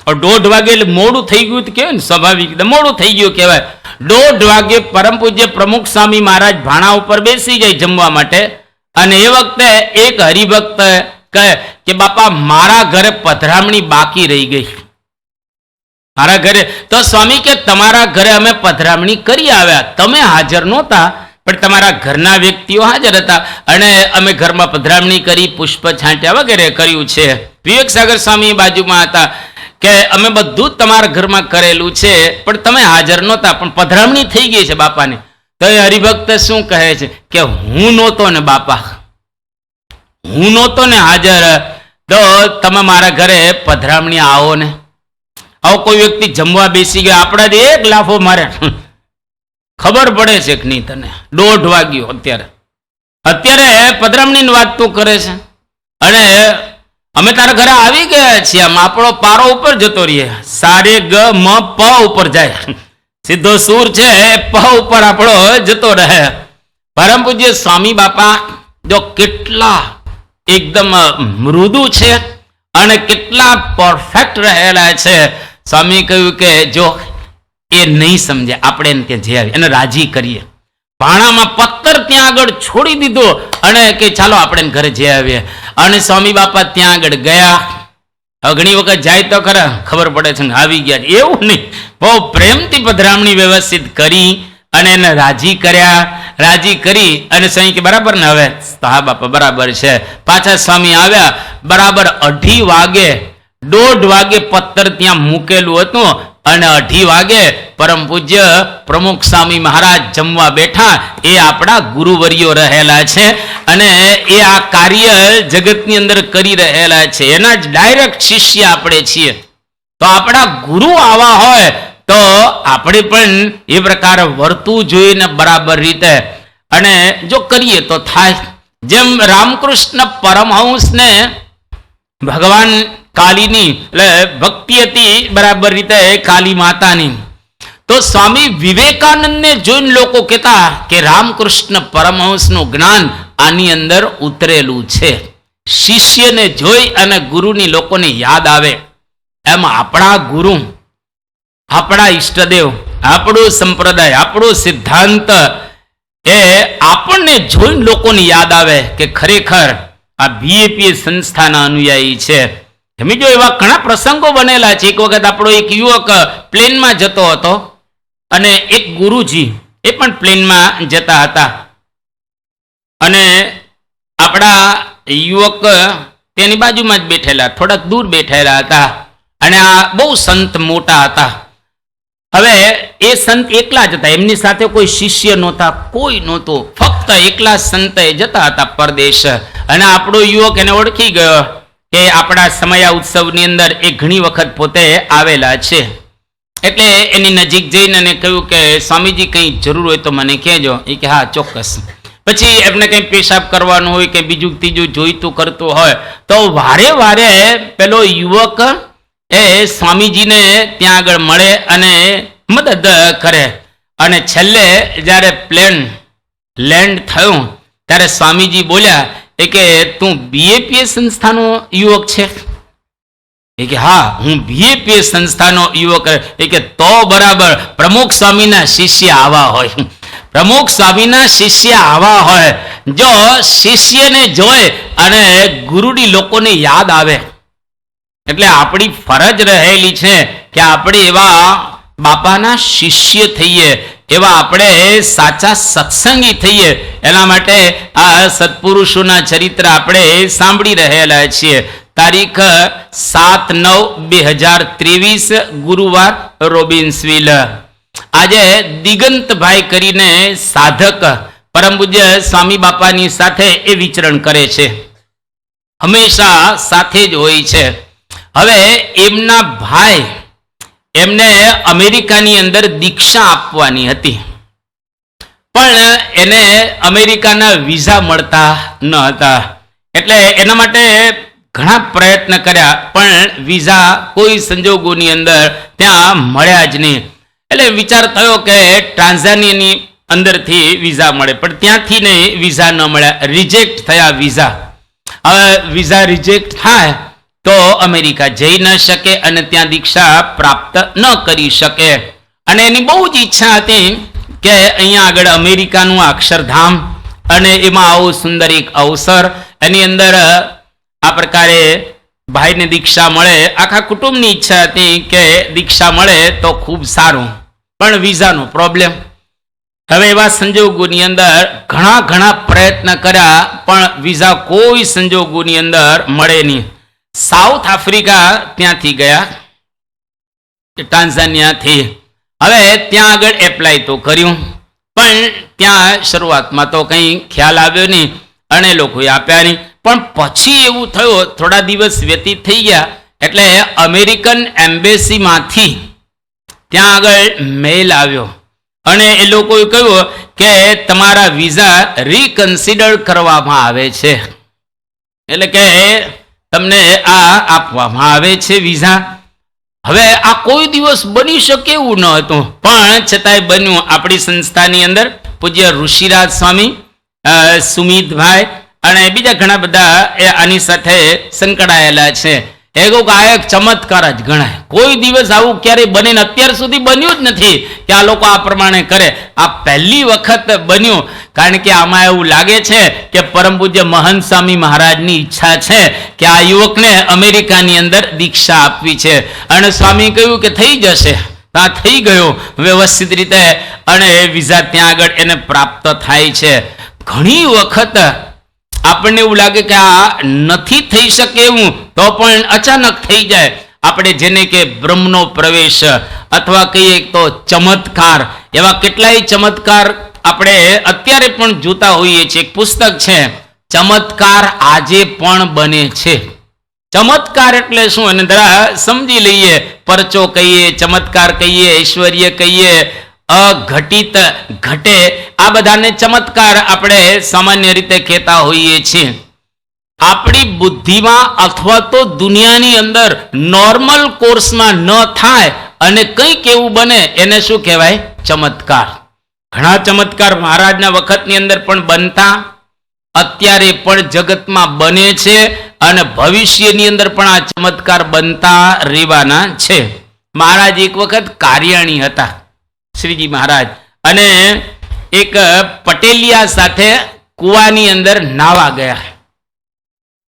1:30 વાગે એટલે મોડું થઈ ગયું કહેવાય ને, સ્વાભાવિક મોડું થઈ ગયું કહેવાય. 1:30 વાગે પરમ પૂજ્ય પ્રમુખ સ્વામી મહારાજ ભાણા ઉપર બેસી જાય જમવા માટે, અને એ વખતે એક હરિભક્ત કહે કે બાપા મારા ઘરે પધરામણી બાકી રહી ગઈ, મારા ઘરે. તો સ્વામી કે તમારા ઘરે અમે પધરામણી કરી આવ્યા, તમે હાજર નહોતા પણ તમારા ઘરના વ્યક્તિઓ હાજર હતા, અને અમે ઘરમાં પધરામણી કરી, પુષ્પ છાંટ્યા વગેરે કર્યું છે. વિવેક સાગર સ્વામી બાજુમાં હતા કે અમે બધું જ તમારા ઘરમાં કરેલું છે પણ તમે હાજર નહોતા, પણ પધરામણી થઈ ગઈ છે બાપાને. તો એ હરિભક્ત શું કહે છે કે હું નહોતો ને બાપા, હું નહોતો ને હાજર, તો તમે મારા ઘરે પધરામણી આવો ને. આવો કોઈ વ્યક્તિ જમવા બેસી ગયા, આપણાથી એક લાફો મારે, ખબર પડે છે કે નહીં તને? 1:30 વાગ્યો અત્યારે પધરામણીની વાત તું કરે છે, અને અમે તારા ઘરે આવી ગયા છીએ. આમ આપણો પારો ઉપર જતો રહીએ, સારે ગ મ પ ઉપર જાય, સીધો સૂર છે પ ઉપર આપણો જતો રહે. પરમ પૂજ્ય સ્વામી બાપા જો કેટલા એકદમ મૃદુ છે અને કેટલા પરફેક્ટ રહેલા છે. સ્વામી કહ્યું કે જો એ નહીં સમજે, આપણે એને કે જે આવી એને રાજી કરીએ. ભાણામાં પથ્થર ત્યાં આગળ છોડી દીધો અને કે ચાલો આપણે ઘરે જઈ આવીએ. અને સ્વામી બાપા ત્યાં આગળ ગયા. ઘણી વખત જાય તો ખરા ખબર પડે છે આવી ગયા, એવું નહીં, બહુ પ્રેમથી પધરામણી વ્યવસ્થિત કરી અને એને રાજી કર્યા. રાજી કરી અને સ્વામી કે બરાબર ને હવે? હા બાપા બરાબર છે. પાછા સ્વામી આવ્યા. બરાબર 2:30 વાગે, 1:30 વાગે પથ્થર ત્યાં મૂકેલું હતું અને 2:30 વાગે પરમ પૂજ્ય પ્રમુખ સ્વામી મહારાજ જમવા બેઠા. એ આપણા ગુરુવર્યો રહેલા છે અને એ આ કાર્ય જગતની અંદર કરી રહેલા છે. એના જ ડાયરેક્ટ શિષ્ય આપણે છીએ. તો આપણા ગુરુ આવા હોય તો આપણે પણ એ પ્રકારે વર્તવું જોઈએ ને બરાબર રીતે. અને જો કરીએ તો થાય. જેમ રામકૃષ્ણ પરમહંસને ભગવાન કાલીની એટલે ભક્તિ હતી બરાબર રીતે કાલી માતાની, તો સ્વામી વિવેકાનંદને જોઈને લોકો કહેતા કે રામકૃષ્ણ પરમહંસનું જ્ઞાન આની અંદર ઉતરેલું છે. શિષ્યને જોઈ અને ગુરુની લોકોને યાદ આવે. એમ આપણા ગુરુ, આપણા ઈષ્ટદેવ, આપણું સંપ્રદાય, આપણો સિદ્ધાંત એ આપણને જોઈને લોકોને યાદ આવે કે ખરેખર આ બીએપીએ સંસ્થાના અનુયાયી છે. સમજો એવા ઘણા પ્રસંગો બનેલા છે. એક વખત આપણો એક યુવક પ્લેનમાં જતો હતો અને એક ગુરુજી એ પણ પ્લેનમાં જતા હતા અને આપણા યુવક તેની બાજુમાં જ બેઠેલા, થોડાક દૂર બેઠેલા હતા અને આ બહુ સંત મોટા હતા. હવે એ સંત એકલા જ હતા, એમની સાથે કોઈ શિષ્ય નહોતા, કોઈ નહોતું, ફક્ત એકલા સંત જતા હતા પરદેશ. અને આપણો યુવક એને ઓળખી ગયો કે આપણા સમયા ઉત્સવની અંદર એ ઘણી વખત પોતે આવેલા છે. એટલે એની નજીક જઈને એને કહ્યું કે સ્વામીજી કંઈ જરૂર હોય તો મને કહેજો. એ કે હા ચોક્કસ. પછી એમને કંઈ પેશાબ કરવાનું હોય કે બીજું ત્રીજું જોઈતું કરતું હોય તો વારે વારે પેલો યુવક એ સ્વામીજીને ત્યાં આગળ મળે અને મદદ કરે. અને છેલ્લે જ્યારે પ્લેન લેન્ડ થયું ત્યારે સ્વામીજી બોલ્યા એ કે તું બીએપીએ સંસ્થાનો યુવક છે? એ કે હા હું બીએપીએ સંસ્થાનો યુવક. એ કે તો બરાબર, પ્રમુખ સ્વામીના શિષ્ય આવા હોય, પ્રમુખ સ્વામીના શિષ્ય આવા હોય. જો શિષ્યને જોઈ અને ગુરુની લોકોને યાદ આવે એટલે આપણી ફરજ રહેલી છે કે આપણે એવા બાપાના શિષ્ય થઈએ, એવા આપણે સાચા સત્સંગી થઈએ. એના માટે આ સત્પુરુષોના ચરિત્ર આપણે સાંભળી રહેલા છીએ. તારીખ 7/9/2023 ગુરુવાર, રોબિન્સવિલ. આજે દિગંતભાઈ કરીને સાધક પરમ પૂજ્ય સ્વામી બાપાની સાથે એ વિચરણ કરે છે, હંમેશા સાથે જ હોય છે. હવે એમના ભાઈ એમને અમેરિકાની અંદર દીક્ષા આપવાની હતી પણ એને અમેરિકાના વિઝા મળતા ન હતા. એટલે એના માટે ઘણા પ્રયત્ન કર્યા પણ વિઝા કોઈ સંજોગોની અંદર ત્યાં મળ્યા જ નહીં. એટલે વિચાર થયો કે ટાન્ઝાનિયાની અંદરથી વિઝા મળે, પણ ત્યાંથી નહીં, વિઝા ન મળ્યા, રિજેક્ટ થયા વિઝા. હવે વિઝા રિજેક્ટ થાય તો અમેરિકા જઈ ન શકે અને ત્યાં દીક્ષા પ્રાપ્ત ન કરી શકે. અને એની બહુ જ ઈચ્છા હતી કે અહીંયા આગળ અમેરિકાનું અક્ષરધામ અને એમાં આવું સુંદર એક અવસર, એની અંદર આ પ્રકારે ભાઈને દીક્ષા મળે. આખા કુટુંબની ઈચ્છા હતી કે દીક્ષા મળે તો ખૂબ સારું, પણ વિઝાનો પ્રોબ્લેમ. હવે એવા સંજોગોની અંદર ઘણા પ્રયત્ન કર્યા પણ વિઝા કોઈ સંજોગોની અંદર મળે નહીં. સાઉથ આફ્રિકા ત્યાંથી ગયા, ટાન્ઝાનિયાથી. હવે ત્યાં આગળ એપ્લાય તો કર્યું પણ ત્યાં શરૂઆતમાં તો કંઈ ખ્યાલ આવ્યો નહીં અને લોકોએ આપ્યા નહીં. પણ પછી એવું થયું, થોડા દિવસ વ્યતીત થઈ ગયા એટલે અમેરિકન એમ્બેસીમાંથી ત્યાં આગળ મેલ આવ્યો અને એ લોકોએ કહ્યું કે તમારા વિઝા રીકન્સિડર કરવામાં આવે છે, એટલે કે તમને આ આપવામાં આવે છે વિઝા. હવે આ કોઈ દિવસ બની શકે એવું ન હતું પણ છતાંય બન્યું. આપણી સંસ્થાની અંદર પૂજ્ય ઋષિરાજ સ્વામી, સુમિતભાઈ અને બીજા ઘણા બધા એ આની સાથે સંકળાયેલા છે. એક આ એક ચમત્કાર જ ગણાય. કોઈ દિવસ આવું ક્યારેય બને ને અત્યાર સુધી બન્યું જ નથી કે આ લોકો આ પ્રમાણે કરે. આ પહેલી વખત બન્યું. કારણ કે આમાં એવું લાગે છે કે પરમ પૂજ્ય મહંત સ્વામી મહારાજની ઈચ્છા છે કે આ યુવકને અમેરિકાની અંદર દીક્ષા આપવી છે. અને સ્વામી કહ્યું કે થઈ જશે. આ થઈ ગયું વ્યવસ્થિત રીતે અને વિઝા ત્યાં આગળ એને પ્રાપ્ત થાય છે. ઘણી વખત આપણને એવું લાગે કે આ નથી થઈ શકે એવું, તો પણ અચાનક થઈ જાય. આપણે જેને કે બ્રહ્મનો પ્રવેશ અથવા કહીએ તો ચમત્કાર, એવા કેટલાય ચમત્કાર આપણે અત્યારે પણ જોતા હોઈએ છીએ. એક પુસ્તક છે, ચમત્કાર આજે પણ બને છે. ચમત્કાર એટલે શું એને જરા સમજી લઈએ. પરચો કહીએ, ચમત્કાર કહીએ, ઐશ્વર્ય કહીએ, અઘટિત ઘટે, આ બધાને ચમત્કાર આપણે સામાન્ય રીતે કહેતા હોઈએ છીએ. આપણી બુદ્ધિમાં અથવા તો દુનિયાની અંદર નોર્મલ કોર્સમાં ન થાય અને કંઈક એવું બને એને શું કહેવાય? ચમત્કાર. ઘણા ચમત્કાર મહારાજના વખતની અંદર પણ બનતા, અત્યારે પણ જગતમાં બને છે અને ભવિષ્યની અંદર પણ આ ચમત્કાર બનતા રહેવાના છે. મહારાજ એક વખત કાર્યાણી હતા, શ્રીજી મહારાજ, અને એક પટેલિયા સાથે કુવાની અંદર નાવા ગયા.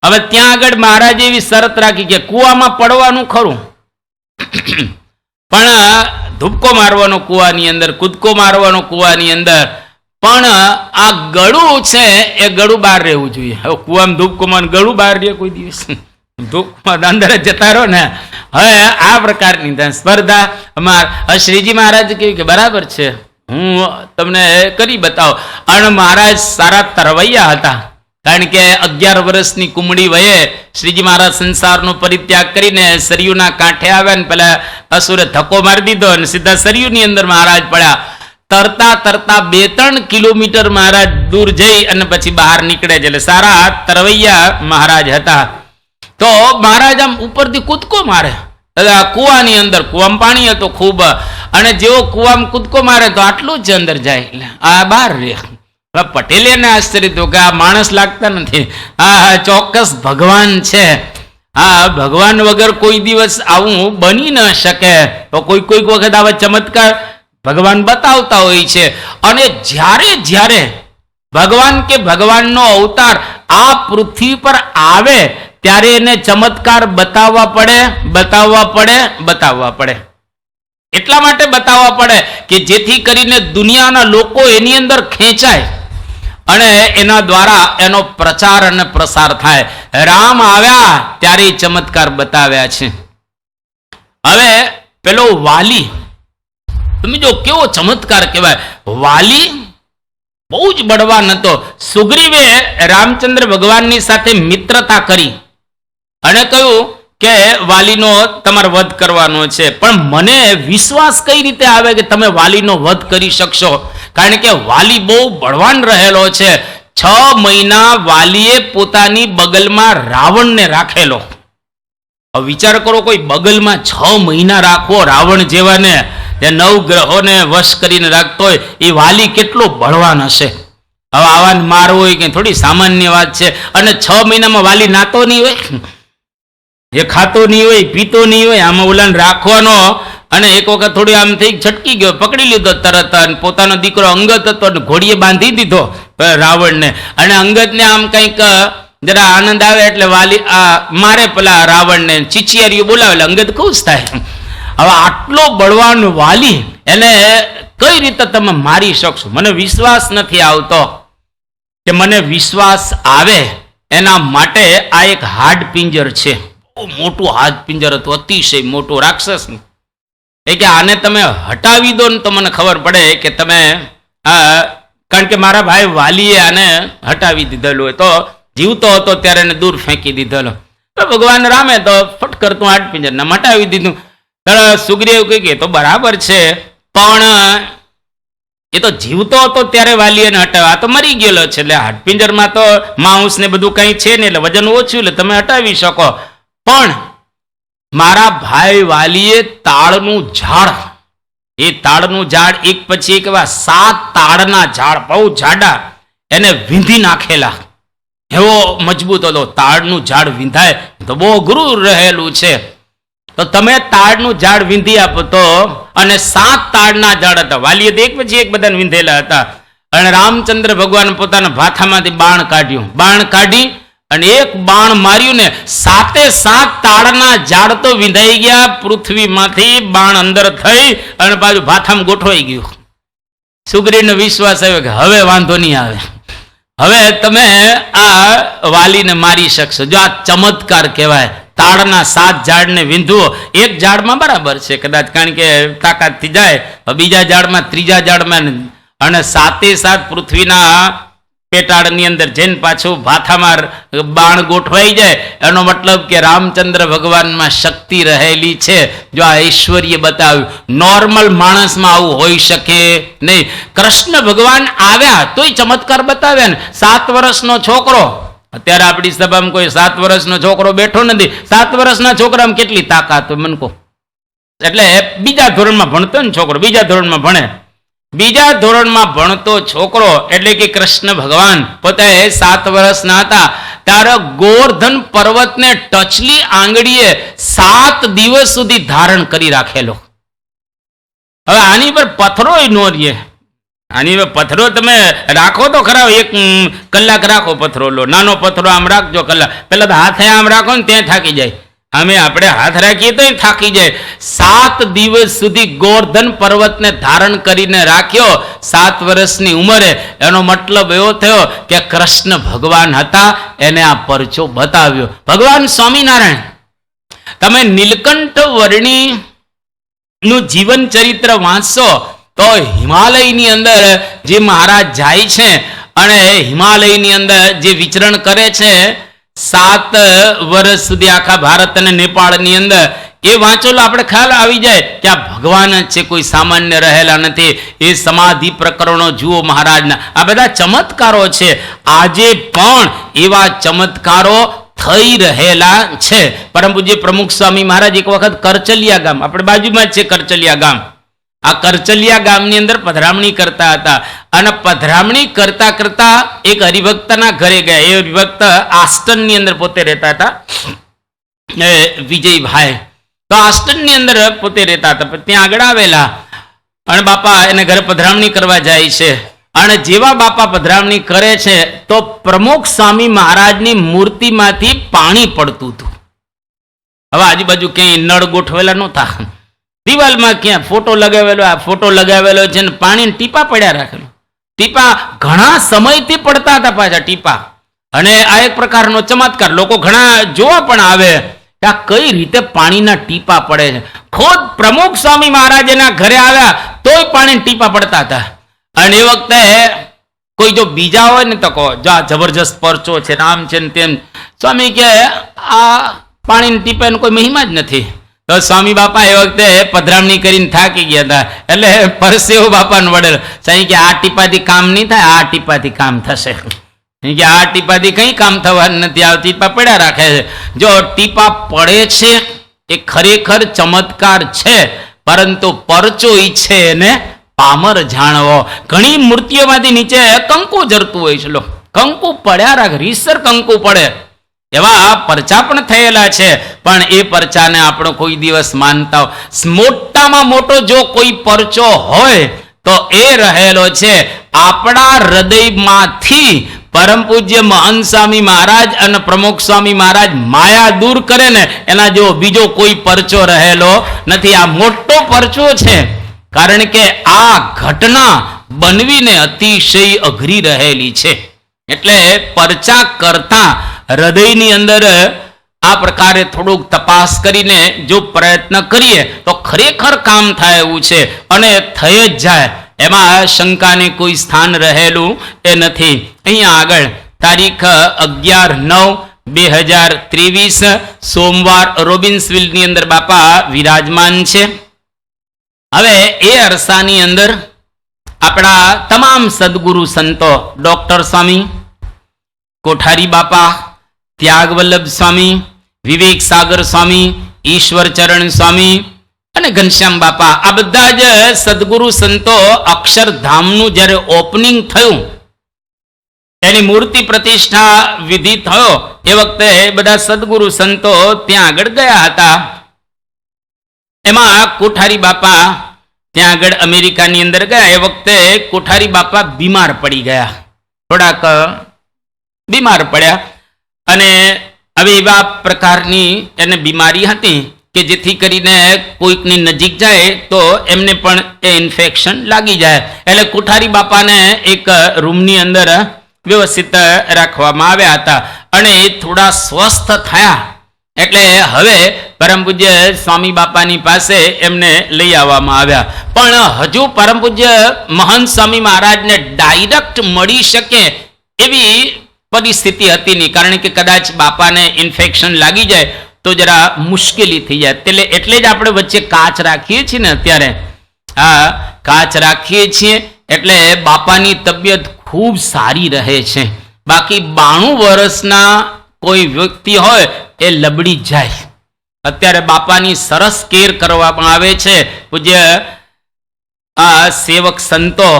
હવે ત્યાં આગળ મહારાજે એવી શરત રાખી કે કુવામાં પડવાનું ખરું, પણ ધૂપકો મારવાનો કુવાની અંદર, કૂદકો મારવાનો કુવાની અંદર, પણ આ ગળું છે એ ગળું બહાર રહેવું જોઈએ. હવે કુવામાં ધૂપકોમાં ગળું બહાર રહે કોઈ દિવસ? ધૂપમાં અંદર જ જતા રહો ને. હવે આ પ્રકારની સ્પર્ધા શ્રીજી મહારાજ કહ્યું કે બરાબર છે, હું તમને કરી બતાવો. અને મહારાજ સારા તરવૈયા હતા. કારણ કે 11 વર્ષની કુમળી વયે શ્રીજી મહારાજ સંસારનો પરિત્યાગ કરીને સરયુના કાંઠે આવ્યા ને પેલા અસુરે ધક્કો મારી દીધો અને સીધા સરયુની અંદર મહારાજ પડ્યા. તરતા તરતા 2-3 કિલોમીટર મહારાજ દૂર જઈ અને પછી બહાર નીકળે છે. એટલે સારા તરવૈયા મહારાજ હતા. તો મહારાજ આમ ઉપરથી કૂદકો મારે કુવાની અંદર. કુવામાં પાણી હતો ખૂબ, અને જેવો કુવામાં કૂદકો મારે તો આટલું જ અંદર જાય, એટલે આ બહાર રહે. પટેલે ને આશ્ચર્ય થયું કે આ માણસ લાગતા નથી, આ ચોક્કસ ભગવાન છે. આ ભગવાન વગર કોઈ દિવસ આવું બની ન શકે. તો કોઈક વખત આવા ચમત્કાર ભગવાન બતાવતા હોય છે. અને જ્યારે જ્યારે ભગવાન કે ભગવાનનો અવતાર આ પૃથ્વી પર આવે ત્યારે એને ચમત્કાર બતાવવા પડે. એટલા માટે બતાવવા પડે કે જેથી કરીને દુનિયાના લોકો એની અંદર ખેંચાય અને એના દ્વારા એનો પ્રચાર અને પ્રસાર થાય. રામ આવ્યા ત્યારે ચમત્કાર બતાવ્યા છે. હવે પેલો વાલી, તમે જો કેવો ચમત્કાર કહેવાય. વાલી બહુ જ બળવાન હતો. સુગ્રીવે રામચંદ્ર ભગવાનની સાથે મિત્રતા કરી અને કહ્યું કે વાલીનો તમારે વધ કરવાનો છે, પણ મને વિશ્વાસ કઈ રીતે આવે કે તમે વાલીનો વધ કરી શકશો? કારણ કે વાલી બહુ બળવાન રહેલો છે. 6 મહિના વાલીએ પોતાની બગલમાં રાવણને રાખેલો. હવે વિચાર કરો, કોઈ બગલમાં 6 મહિના રાખવો રાવણ જેવાને, જે 9 ગ્રહોને વશ કરીને રાખતો હોય, એ વાલી કેટલો બળવાન હશે. હવે આવાને મારવો હોય કે થોડી સામાન્ય વાત છે. અને 6 મહિનામાં વાલી નાતો નહીં હોય, એ ખાતો નહીં હોય, પીતો નહીં હોય, આમાં ઓલાને રાખવાનો. અને એક વખત થોડી આમ થઈ છટકી ગયો, પકડી લીધો તરત, અને પોતાનો દીકરો અંગદ હતો અને ઘોડીએ બાંધી દીધો રાવણને. અને અંગદને આમ કંઈક જરા આનંદ આવે એટલે વાલી મારે પેલા રાવણને, ચીચિયારીઓ બોલાવે એટલે અંગદ ખુશ થાય. હવે આટલો બળવાન વાલી, એને કઈ રીતે તમે મારી શકશો? મને વિશ્વાસ નથી આવતો. કે મને વિશ્વાસ આવે એના માટે આ એક હાડ પિંજર છે. મોટું હાથ પિંજર હતું, અતિશય મોટું, રાક્ષસનું. એ કે આને તમે હટાવી દો ને તો મને ખબર પડે કે તમે, કારણ કે મારા ભાઈ વાલીએ આને હટાવી દીધેલું હોય. તો જીવતો હતો ત્યારે એને દૂર ફેંકી દીધેલો. તો ભગવાન રામે તો ફટ કરતું હાડ પિંજરને હટાવી દીધું. સુગ્રીવ કહે કે તો બરાબર છે, પણ એ તો જીવતો હતો ત્યારે વાલી એને હટાવ્યા, આ તો મરી ગયેલો છે. એટલે હાડપિંજરમાં તો માંસ ને બધું કંઈ છે ને, એટલે વજન ઓછું, એટલે તમે હટાવી શકો. પણ મારા ભાઈ વાલીએ તાળનું ઝાડ, એ તાળનું ઝાડ એક પછી એક એવા 7 તાળના ઝાડ બહુ જાડા એને વીંધી નાખેલા. એવો મજબૂત હતો. તાડનું ઝાડ વિંધાય તો બહુ અઘરું રહેલું છે. તો તમે તાડનું ઝાડ વીંધી આપો તો, અને 7 તાડના ઝાડ હતા. વાલીએ એક પછી એક બધાને વીંધેલા હતા. અને રામચંદ્ર ભગવાન પોતાના ભાથામાંથી બાણ કાઢ્યું. બાણ કાઢી અને એક બાણ માર્યું ને 7 તાડના ઝાડ તો વિંધાઈ ગયા. પૃથ્વીમાંથી બાણ અંદર થઈ અને પાછું ભાથામાં ગોઠવાઈ ગયું. સુગ્રીવને વિશ્વાસ આવ્યો કે હવે વાંધો નહીં આવે, હવે તમે આ વાલીને મારી શકશો. જો આ ચમત્કાર કહેવાય. તાડના 7 ઝાડને વિંધવો. એક ઝાડમાં બરાબર છે કદાચ, કારણ કે તાકાતથી જાય. બીજા ઝાડમાં, ત્રીજા ઝાડમાં, અને 7 પૃથ્વીના પેટાળની અંદર જઈને પાછું ભાથામાં બાણ ગોઠવાઈ જાય. એનો મતલબ કે રામચંદ્ર ભગવાનમાં શક્તિ રહેલી છે. જો આ ઐશ્વર્ય બતાવ્યું. નોર્મલ માણસમાં આવું હોઈ શકે નહીં. કૃષ્ણ ભગવાન આવ્યા તોય ચમત્કાર બતાવ્યા ને. 7 વર્ષનો છોકરો, અત્યારે આપણી સભામાં કોઈ 7 વર્ષનો છોકરો બેઠો નથી. 7 વર્ષના છોકરામાં કેટલી તાકાત હોય મને કહો. એટલે બીજા ધોરણમાં ભણતો ને છોકરો, બીજા ધોરણમાં ભણે, બીજા ધોરણમાં ભણતો છોકરો, એટલે કે કૃષ્ણ ભગવાન પોતે 7 વર્ષના હતા ત્યારે ગોવર્ધન પર્વતને ટચલી આંગળીએ 7 દિવસ સુધી ધારણ કરી રાખેલો. હવે આની પર પથ્થરો નો રહે. આની પર પથ્થરો તમે રાખો તો ખરા, 1 કલાક રાખો પથ્થરો લો. નાનો પથ્થરો આમ રાખજો કલાક. પેલા તો હાથે આમ રાખો ને ત્યાં થાકી જાય. આપણે હાથ રાખીએ તો થાકી જાય. 7 દિવસ સુધી ગોવર્ધન પર્વતને ધારણ કરીને રાખ્યો 7 વર્ષની ઉંમરે. એનો મતલબ એવો થયો કે કૃષ્ણ ભગવાન હતા, એને આ પરચો બતાવ્યો. ભગવાન સ્વામિનારાયણ, તમે નીલકંઠ વર્ણી નું જીવન ચરિત્ર વાંચશો તો હિમાલયની અંદર જે મહારાજ જાય છે અને હિમાલયની અંદર જે વિચરણ કરે છે 7 વર્ષ સુધી આખા ભારત અને નેપાળની અંદર, એ વાંચોલો આપણે ખ્યાલ આવી જાય કે આ ભગવાન જ છે, કોઈ સામાન્ય રહેલા નથી. એ સમાધિ પ્રકરણો જુઓ મહારાજના. આ બધા ચમત્કારો છે. આજે પણ એવા ચમત્કારો થઈ રહેલા છે. પરમ પૂજ્ય પ્રમુખ સ્વામી મહારાજ એક વખત કરચલિયા ગામ, આપણે બાજુમાં જ છે કરચલિયા ગામ, આ કરચલિયા ગામની અંદર પધરામણી કરતા હતા. અને પધરામણી કરતા કરતા એક હરિભક્તના ઘરે ગયા. એ હરિભક્ત આસ્ટનની અંદર પોતે રહેતા હતા, વિજયભાઈ. તો આસ્ટનની અંદર પોતે રહેતા હતા. ત્યાં આગળ આવેલા અને બાપા એને ઘરે પધરામણી કરવા જાય છે. અને જેવા બાપા પધરામણી કરે છે તો પ્રમુખ સ્વામી મહારાજની મૂર્તિમાંથી પાણી પડતું હતું. હવે આજુબાજુ ક્યાંય નળ ગોઠવેલા નહોતા, દિવાલમાં ક્યાં ફોટો લગાવેલો, આ ફોટો લગાવેલો છે ને પાણી ટીપા પડ્યા રાખેલો. ટીપા ઘણા સમયથી પડતા હતા પાછા ટીપા. અને આ એક પ્રકારનો ચમત્કાર. લોકો ઘણા જોવા પણ આવે કે આ કઈ રીતે પાણીના ટીપા પડે છે. ખુદ પ્રમુખ સ્વામી મહારાજ એના ઘરે આવ્યા તોય પાણી ટીપા પડતા હતા. અને એ વખતે કોઈ જો બીજા હોય ને તો કહો, જો આ જબરજસ્ત પરચો છે, આમ છે ને તેમ. સ્વામી કે આ પાણીની ટીપાનો કોઈ મહિમા જ નથી. તો સ્વામી બાપા એ વખતે પધરામણી કરીને થાકી ગયા હતા, એટલે પરસેવો બાપાને વડેલો. સાંઈ કે આ ટીપાથી કામ નહીં થાય, આ ટીપાથી કામ થશે. કે આ ટીપાથી કંઈ કામ થવાનું નથી, આ ટીપા પડ્યા રાખે છે. જો ટીપા પડે છે એ ખરેખર ચમત્કાર છે, પરંતુ પરચો ઈચ્છે એને પામર જાણવો. ઘણી મૂર્તિઓમાંથી નીચે કંકુ જરતું હોય છે. કંકુ પડ્યા રાખ, રીસર કંકુ પડે. એવા પરચા પણ થયેલા છે, પણ એ પરચાને આપણો કોઈ દિવસ માનતા હોય. મોટામાં મોટો જો કોઈ પરચો હોય તો એ રહેલો છે આપણા હૃદયમાંથી. પરમ પૂજ્ય મહંત સ્વામી મહારાજ અને પ્રમુખ સ્વામી મહારાજ માયા દૂર કરે ને એના જેવો બીજો કોઈ પરચો રહેલો નથી. આ મોટો પરચો છે, કારણ કે આ ઘટના બનવીને અતિશય અઘરી રહેલી છે. એટલે પરચા કરતા હૃદયની અંદર આ પ્રકારે થોડુંક તપાસ કરીને જો પ્રયત્ન કરીએ તો ખરેખર કામ થાય એવું છે, અને થઈ જ જાય. એમાં શંકાને કોઈ સ્થાન રહેલું એ નથી. અહીંયા આગળ તારીખ 11/9/2023 સોમવાર રોબિન્સવિલની અંદર બાપા વિરાજમાન છે. હવે એ અરસાની અંદર આપણા તમામ સદગુરુ સંતો, ડોક્ટર સ્વામી, કોઠારી બાપા, ત્યાગવલ્લભ સ્વામી, વિવેક સાગર સ્વામી, ઈશ્વરચરણ સ્વામી અને ઘનશ્યામ બાપા, આ બધા જ સદગુરુ સંતો અક્ષરધામનું જ્યારે ઓપનિંગ થયું એની મૂર્તિ પ્રતિષ્ઠા વિધિ થયો એ વખતે બધા સદગુરુ સંતો ત્યાં આગળ ગયા હતા. એમાં કોઠારી બાપા ત્યાં આગળ અમેરિકાની અંદર ગયા. એ વખતે કોઠારી બાપા બીમાર પડી ગયા, થોડાક બીમાર પડ્યા. અને હવે એવા પ્રકારની એને બીમારી હતી કે જેથી કરીને કોઈકની નજીક જાય તો એમને પણ એ ઇન્ફેક્શન લાગી જાય. એટલે કોઠારી બાપાને એક રૂમની અંદર વ્યવસ્થિત રાખવામાં આવ્યા હતા. અને એ થોડા સ્વસ્થ થયા એટલે હવે પરમ પૂજ્ય સ્વામી બાપાની પાસે એમને લઈ આવવામાં આવ્યા. પણ હજુ પરમ પૂજ્ય મહંત સ્વામી મહારાજને ડાયરેક્ટ મળી શકે એવી પરિસ્થિતિ હતી નહીં, કારણ કે કદાચ બાપાને ઇન્ફેક્શન લાગી જાય તો જરા મુશ્કેલી થઈ જાય. એટલે જ આપણે વચ્ચે કાચ રાખીએ છીએ ને અત્યારે. હા, કાચ રાખીએ છીએ એટલે બાપાની તબિયત ખૂબ સારી રહે છે. બાકી 92 વર્ષના કોઈ વ્યક્તિ હોય એ લબડી જાય. અત્યારે બાપાની સરસ કેર કરવામાં આવે છે. પૂજ્ય આ સેવક સંતો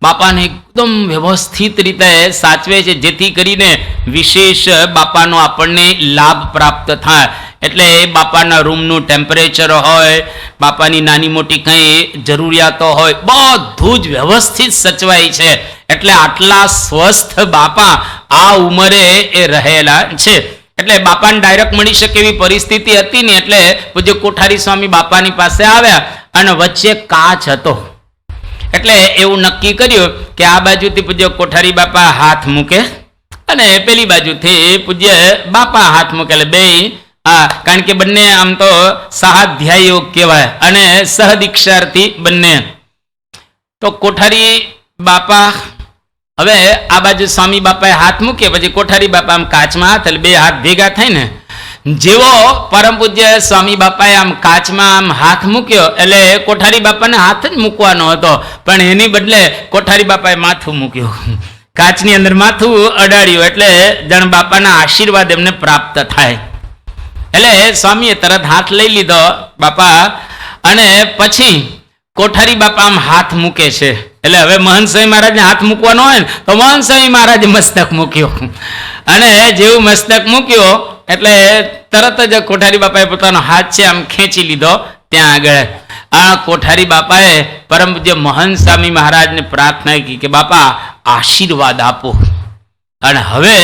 બાપાને એકદમ વ્યવસ્થિત રીતે સાચવે છે, જેથી કરીને વિશેષ બાપાનો આપણને લાભ પ્રાપ્ત થાય. એટલે બાપાના રૂમનું ટેમ્પરેચર હોય, બાપાની નાની મોટી કંઈ જરૂરિયાતો હોય, બધું જ વ્યવસ્થિત સચવાય છે. એટલે આટલા સ્વસ્થ બાપા આ ઉંમરે એ રહેલા છે. એટલે બાપાને ડાયરેક્ટ મળી શકે એવી પરિસ્થિતિ હતી ને, એટલે પૂજ્ય કોઠારી સ્વામી બાપાની પાસે આવ્યા અને વચ્ચે કાચ હતો. એટલે એવું નક્કી કર્યું કે આ બાજુથી પૂજ્ય કોઠારી બાપા હાથ મૂકે અને પેલી બાજુથી પૂજ્ય બાપા હાથ મૂકે. એટલે બે કારણ કે બંને આમ તો સહાધ્યાયીઓ કહેવાય અને સહદીક્ષાર્થી બંને. તો કોઠારી બાપા હવે આ બાજુ સ્વામી બાપાએ હાથ મૂકે, પછી કોઠારી બાપા આમ કાચમાં હાથ, એટલે બે હાથ ભેગા થાય ને. જેવો પરમ પૂજ્ય સ્વામી બાપાએ આમ કાચમાં આમ હાથ મૂક્યો એટલે કોઠારી બાપાને હાથ જ મૂકવાનો હતો, પણ એની બદલે કોઠારી બાપાએ માથું મૂક્યું, કાચની અંદર માથું અડાડ્યું. એટલે જણ બાપાના આશીર્વાદ એમને પ્રાપ્ત થાય. એટલે સ્વામીએ તરત હાથ લઈ લીધો બાપા, અને પછી કોઠારી બાપા આમ હાથ મૂકે છે. એટલે હવે મહંત સ્વામી મહારાજને હાથ મૂકવાનો હોય ને તો મહંત સ્વામી મહારાજે મસ્તક મૂક્યો, અને જેવું મસ્તક મૂક્યો એટલે તરત જ કોઠારી બાપાએ પોતાનો હાથ છે આમ ખેંચી લીધો ત્યાં આગળ. આ કોઠારી બાપાએ પરમ પૂજ્ય મહંત સ્વામી મહારાજને પ્રાર્થના કરી કે બાપા આશીર્વાદ આપો. અને હવે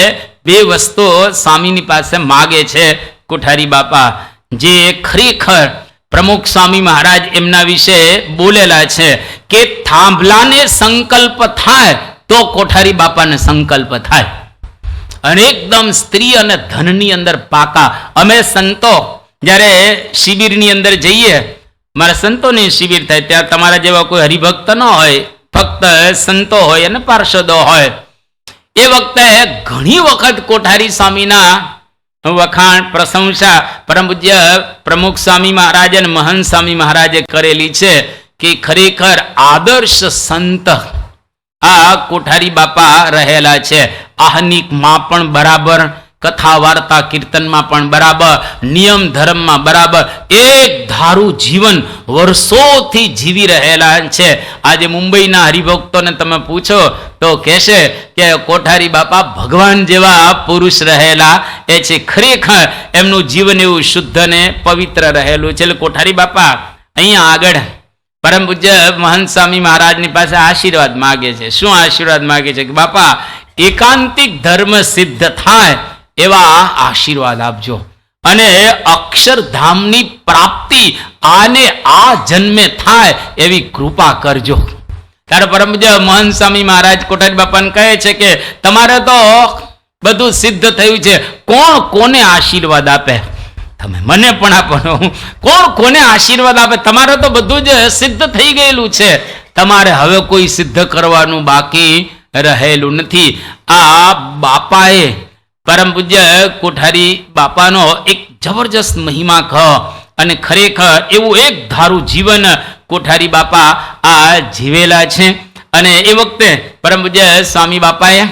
બે વસ્તુઓ સ્વામીની પાસે માગે છે કોઠારી બાપા, જે ખરેખર પ્રમુખ સ્વામી મહારાજ એમના વિશે બોલેલા છે કે થાંભલાને સંકલ્પ થાય તો કોઠારી બાપાને સંકલ્પ થાય. અને એકદમ સ્ત્રી અને ધનની અંદર પાકા. અમે સંતો જ્યારે શિબિરની અંદર જઈએ, મારા સંતોની શિબિર થાય ત્યાં તમારા જેવા કોઈ હરિભક્ત ન હોય, ફક્ત સંતો હોય અને પાર્ષદો હોય. એ વખતે ઘણી વખત કોઠારી સ્વામીના વખાણ પ્રશંસા પરમ પૂજ્ય પ્રમુખ સ્વામી મહારાજ અને મહંત સ્વામી મહારાજે કરેલી છે કે ખરેખર આદર્શ સંત આ કોઠારી બાપા રહેલા છે. આહનિકમાં પણ બરાબર, કથા વાર્તા કીર્તનમાં પણ બરાબર, નિયમ ધર્મમાં બરાબર, એક ધારું જીવન વર્ષોથી જીવી રહેલા છે. આજે મુંબઈના હરિભક્તોને તમે પૂછો તો કહેશે કે કોઠારી બાપા ભગવાન જેવા પુરુષ રહેલા એ છે. ખરેખર એમનું જીવન એવું શુદ્ધ અને પવિત્ર રહેલું છે. એટલે કોઠારી બાપા અહીંયા આગળ પરમ પૂજ્ય મહંત સ્વામી મહારાજની પાસે આશીર્વાદ માગે છે. શું આશીર્વાદ માગે છે કે બાપા એકાંતિક ધર્મ સિદ્ધ થાય એવા આશીર્વાદ આપજો, અને અક્ષરધામની પ્રાપ્તિ આને આ જન્મે થાય એવી કૃપા કરજો. ત્યારે પરમ પૂજ્ય મહંત સ્વામી મહારાજ કોઠારી બાપાને કહે છે કે તમારે તો બધું સિદ્ધ થયું છે, કોણ કોને આશીર્વાદ આપે? તમે મને પણ આપો. કોણ કોને આશીર્વાદ આપે? તમારે તો બધું જ સિદ્ધ થઈ ગયેલું છે, તમારે હવે કોઈ સિદ્ધ કરવાનું બાકી રહેલું નથી. આ બાપાએ પરમ પૂજ્ય કોઠારી બાપાનો એક જબરજસ્ત મહિમા કહો, અને ખરેખર એવું એક ધારું જીવન કોઠારી બાપા આ જીવેલા છે. અને એ વખતે પરમ પૂજ્ય સ્વામી બાપાએ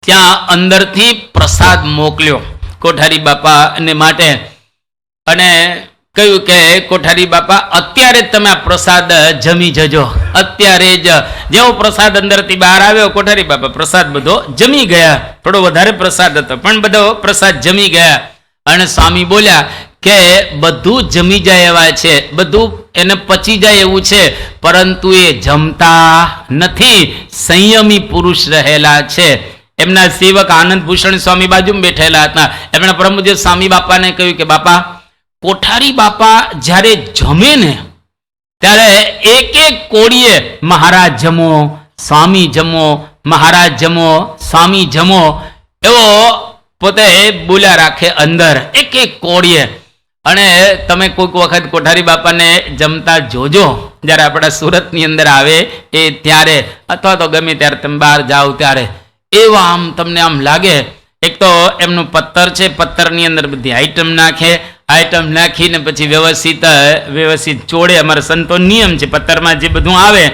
ત્યાં અંદરથી પ્રસાદ મોકલ્યો કોઠારી બાપાને માટે, અને કહ્યું કે કોઠારી બાપા અત્યારે જ તમે આ પ્રસાદ જમી જજો. અત્યારે જ જેવો પ્રસાદ અંદરથી બહાર આવ્યો, કોઠારી બાપા પ્રસાદ બધો જમી ગયા. થોડો વધારે પ્રસાદ હતો પણ બધો પ્રસાદ જમી ગયા. અને સ્વામી બોલ્યા કે બધું જમી જાય એવા છે, બધું એને પચી જાય એવું છે, પરંતુ એ જમતા નથી, સંયમી પુરુષ રહેલા છે. એમના સેવક આનંદ ભૂષણ સ્વામી બાજુમાં બેઠેલા હતા. એમણે પરમ પૂજ્ય સ્વામી બાપાને કહ્યું કે બાપા, કોઠારી બાપા જ્યારે જમે ને ત્યારે એક એક કોળીએ મહારાજ જમો, સ્વામી જમો, મહારાજ જમો, સ્વામી જમો, એવો પોતે બોલ્યા રાખે અંદર એક એક કોળીએ. અને તમે કોઈક વખત કોઠારી બાપાને જમતા જોજો, જ્યારે આપણા સુરતની અંદર આવે એ ત્યારે, અથવા તો ગમે ત્યારે તમે બહાર જાઓ ત્યારે, એવા આમ તમને આમ લાગે. એક તો એમનું પત્તર છે, પત્તરની અંદર બધી આઈટમ નાખે, આઈટમ નાખીને પછી વ્યવસ્થિત ચોળે. અમારા સંતો નિયમ છે, પત્તરમાં જે બધું આવે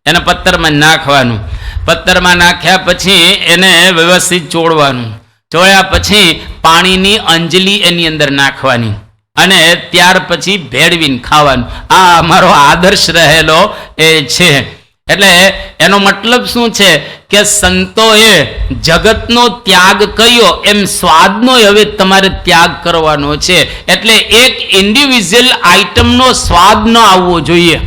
એને પત્તરમાં નાખવાનું. પત્તરમાં નાખ્યા પછી એને વ્યવસ્થિત ચોળવાનું. ચોળ્યા પછી પાણીની અંજલી એની અંદર નાખવાની અને ત્યાર પછી ભેળવીને ખાવાનું. આ અમારો આદર્શ રહેલો એ છે. એટલે એનો મતલબ શું છે કે સંતોએ જગતનો ત્યાગ કર્યો એમ સ્વાદનો હવે તમારે ત્યાગ કરવાનો છે. એટલે એક ઇન્ડિવિજ્યુઅલ આઈટમનો સ્વાદ ન આવવો જોઈએ.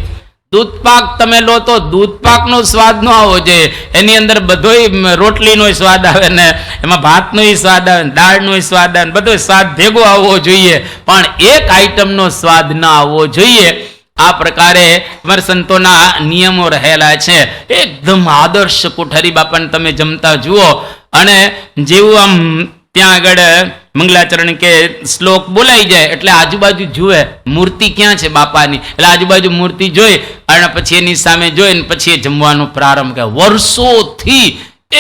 દૂધપાક તમે લો તો દૂધપાકનો સ્વાદ ન આવવો જોઈએ. એની અંદર બધોય રોટલીનો સ્વાદ આવે ને એમાં ભાતનો સ્વાદ આવે, દાળનો સ્વાદ આવે, બધો સ્વાદ ભેગો આવવો જોઈએ, પણ એક આઈટમનો સ્વાદ ન આવવો જોઈએ. આ પ્રકારે અમારા સંતોના નિયમો રહેલા છે. એકદમ આદર્શ કોઠારી બાપાને તમે જમતા જુઓ અને જેવું આમ ત્યાં આગળ મંગલાચરણ કે શ્લોક બોલાઈ જાય એટલે આજુબાજુ જુએ મૂર્તિ ક્યાં છે બાપાની, એટલે આજુબાજુ મૂર્તિ જોઈ અને પછી એની સામે જોઈને પછી જમવાનો પ્રારંભ કરે. વર્ષોથી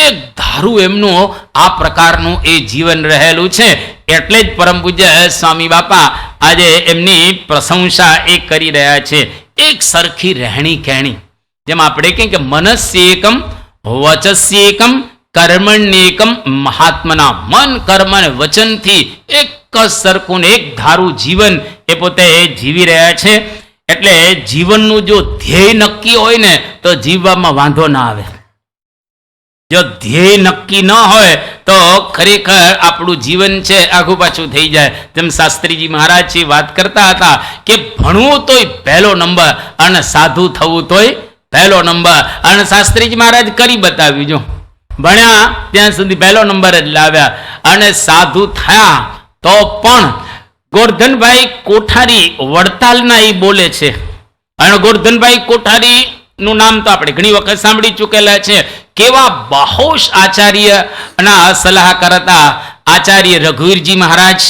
એક ધારું એમનું આ પ્રકારનું એ જીવન રહેલું છે. એટલે જ પરમ પૂજ્ય સ્વામી બાપા આજે એમની પ્રશંસા એ કરી રહ્યા છે. એક સરખી રહેણી કહેણી, જેમ આપણે કહીએ કે મનસ્યેકમ વચસ્યેકમ કર્મણ્યેકમ મહાત્મના, મન કર્મ અને વચનથી એક જ સરખું ને એક ધારું જીવન એ પોતે જીવી રહ્યા છે. એટલે જીવનનું જો ધ્યેય નક્કી હોય ને તો જીવવામાં વાંધો ના આવે. જો ધ્યેય નક્કી ન હોય તો ખરેખર આપણું જીવન છે આઘું પાછું થઈ જાય. જેમ શાસ્ત્રીજી મહારાજ વાત કરતા હતા કે ભણવું તોય પહેલો નંબર અને સાધુ થવું તોય પહેલો નંબર. અને શાસ્ત્રીજી મહારાજ કરી બતાવ્યું. જો ભણ્યા ત્યાં સુધી પહેલો નંબર જ લાવ્યા અને સાધુ થયા તો પણ ગોરધનભાઈ કોઠારી વડતાલના એ બોલે છે. અને ગોરધનભાઈ કોઠારી નું નામ તો આપણે ઘણી વખત સાંભળી ચૂકેલા છે. કેવા બાહોશ આચાર્યના સલાહકાર હતા. આચાર્ય રઘુવીરજી મહારાજ,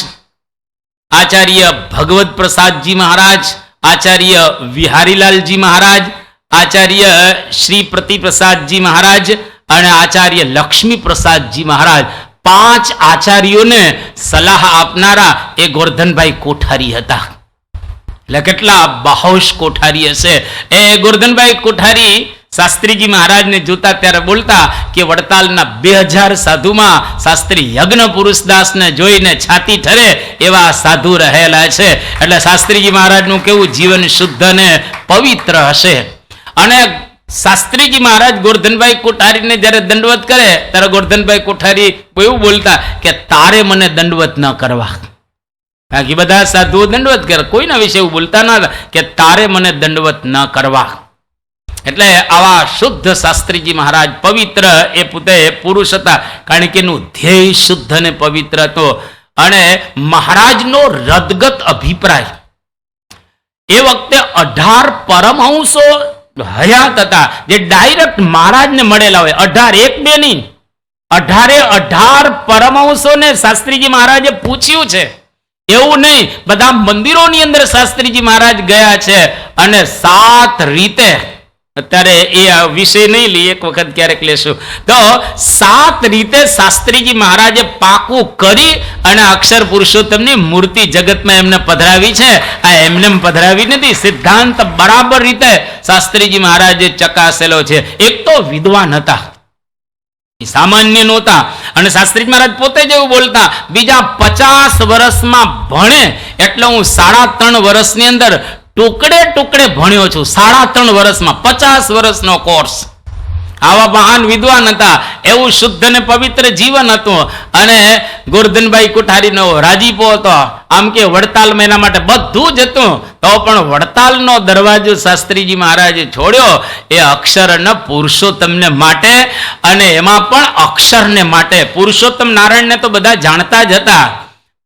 આચાર્ય ભગવત પ્રસાદજી મહારાજ, આચાર્ય વિહારીલાલજી મહારાજ, આચાર્ય શ્રી પ્રતિપ્રસાદજી મહારાજ અને આચાર્ય લક્ષ્મી પ્રસાદજી મહારાજ, 5 આચાર્યોને સલાહ આપનારા એ ગોરધનભાઈ કોઠારી હતા. એટલે કેટલા બાહોશ કોઠારી હશે. એ ગોરધનભાઈ કોઠારી શાસ્ત્રીજી મહારાજને જોતા ત્યારે બોલતા કે વડતાલના 2000 સાધુમાં શાસ્ત્રી યજ્ઞ પુરુષદાસને જોઈને છાતી ઠરે એવા સાધુ રહેલા છે. એટલે શાસ્ત્રીજી મહારાજનું કેવું જીવન શુદ્ધ અને પવિત્ર હશે. અને શાસ્ત્રીજી મહારાજ ગોરધનભાઈ કોઠારીને જ્યારે દંડવત કરે ત્યારે ગોરધનભાઈ કોઠારી એવું બોલતા કે તારે મને દંડવત ન કરવા. બાકી બધા સાધુઓ દંડવત કરે, કોઈના વિશે એવું બોલતા ના કે તારે મને દંડવત ન કરવા. એટલે આવા શુદ્ધ શાસ્ત્રીજી મહારાજ પવિત્ર એ પોતે પુરુષ હતા, કારણ કે એનું ધ્યેય શુદ્ધ અને પવિત્ર હતો. અને મહારાજનો રદગત અભિપ્રાય, એ વખતે 18 પરમહંસો હયાત હતા જે ડાયરેક્ટ મહારાજને મળેલા હોય. 18, 1, 2 નહીં, 18 પરમહંસોને શાસ્ત્રીજી મહારાજે પૂછ્યું છે. એવું નહીં, બધા મંદિરોની અંદર શાસ્ત્રીજી મહારાજ ગયા છે અને 7 રીતે, અત્યારે એ વિષય નહીં લઈએ, એક વખત ક્યારેક લેશું, તો 7 રીતે શાસ્ત્રીજી મહારાજે પાકું કરી અને અક્ષર પુરુષોત્તમની મૂર્તિ જગતમાં એમને પધરાવી છે. આ એમને પધરાવી નથી, સિદ્ધાંત બરાબર રીતે શાસ્ત્રીજી મહારાજે ચકાસેલો છે. એક તો વિદ્વાન હતા, સામાન્ય નહોતા અને શાસ્ત્રીજી મહારાજ પોતે જ એવું બોલતા, બીજા 50 વર્ષમાં ભણે એટલે હું 3.5 વર્ષની અંદર ટુકડે ટુકડે ભણ્યો છું. 3.5 વર્ષમાં 50 વર્ષનો કોર્સ. આવા મહાન વિદ્વાન હતા, એવું શુદ્ધ અને પવિત્ર જીવન હતું. અને ગોરધનભાઈ કુઠારીનો રાજીપો હતો, આમ કે વડતાલ મહિના માટે બધું જ હતું, તો પણ વડતાલનો દરવાજો શાસ્ત્રીજી મહારાજે છોડ્યો એ અક્ષર અને પુરુષોત્તમને માટે, અને એમાં પણ અક્ષરને માટે. પુરુષોત્તમ નારાયણને તો બધા જાણતા જ હતા,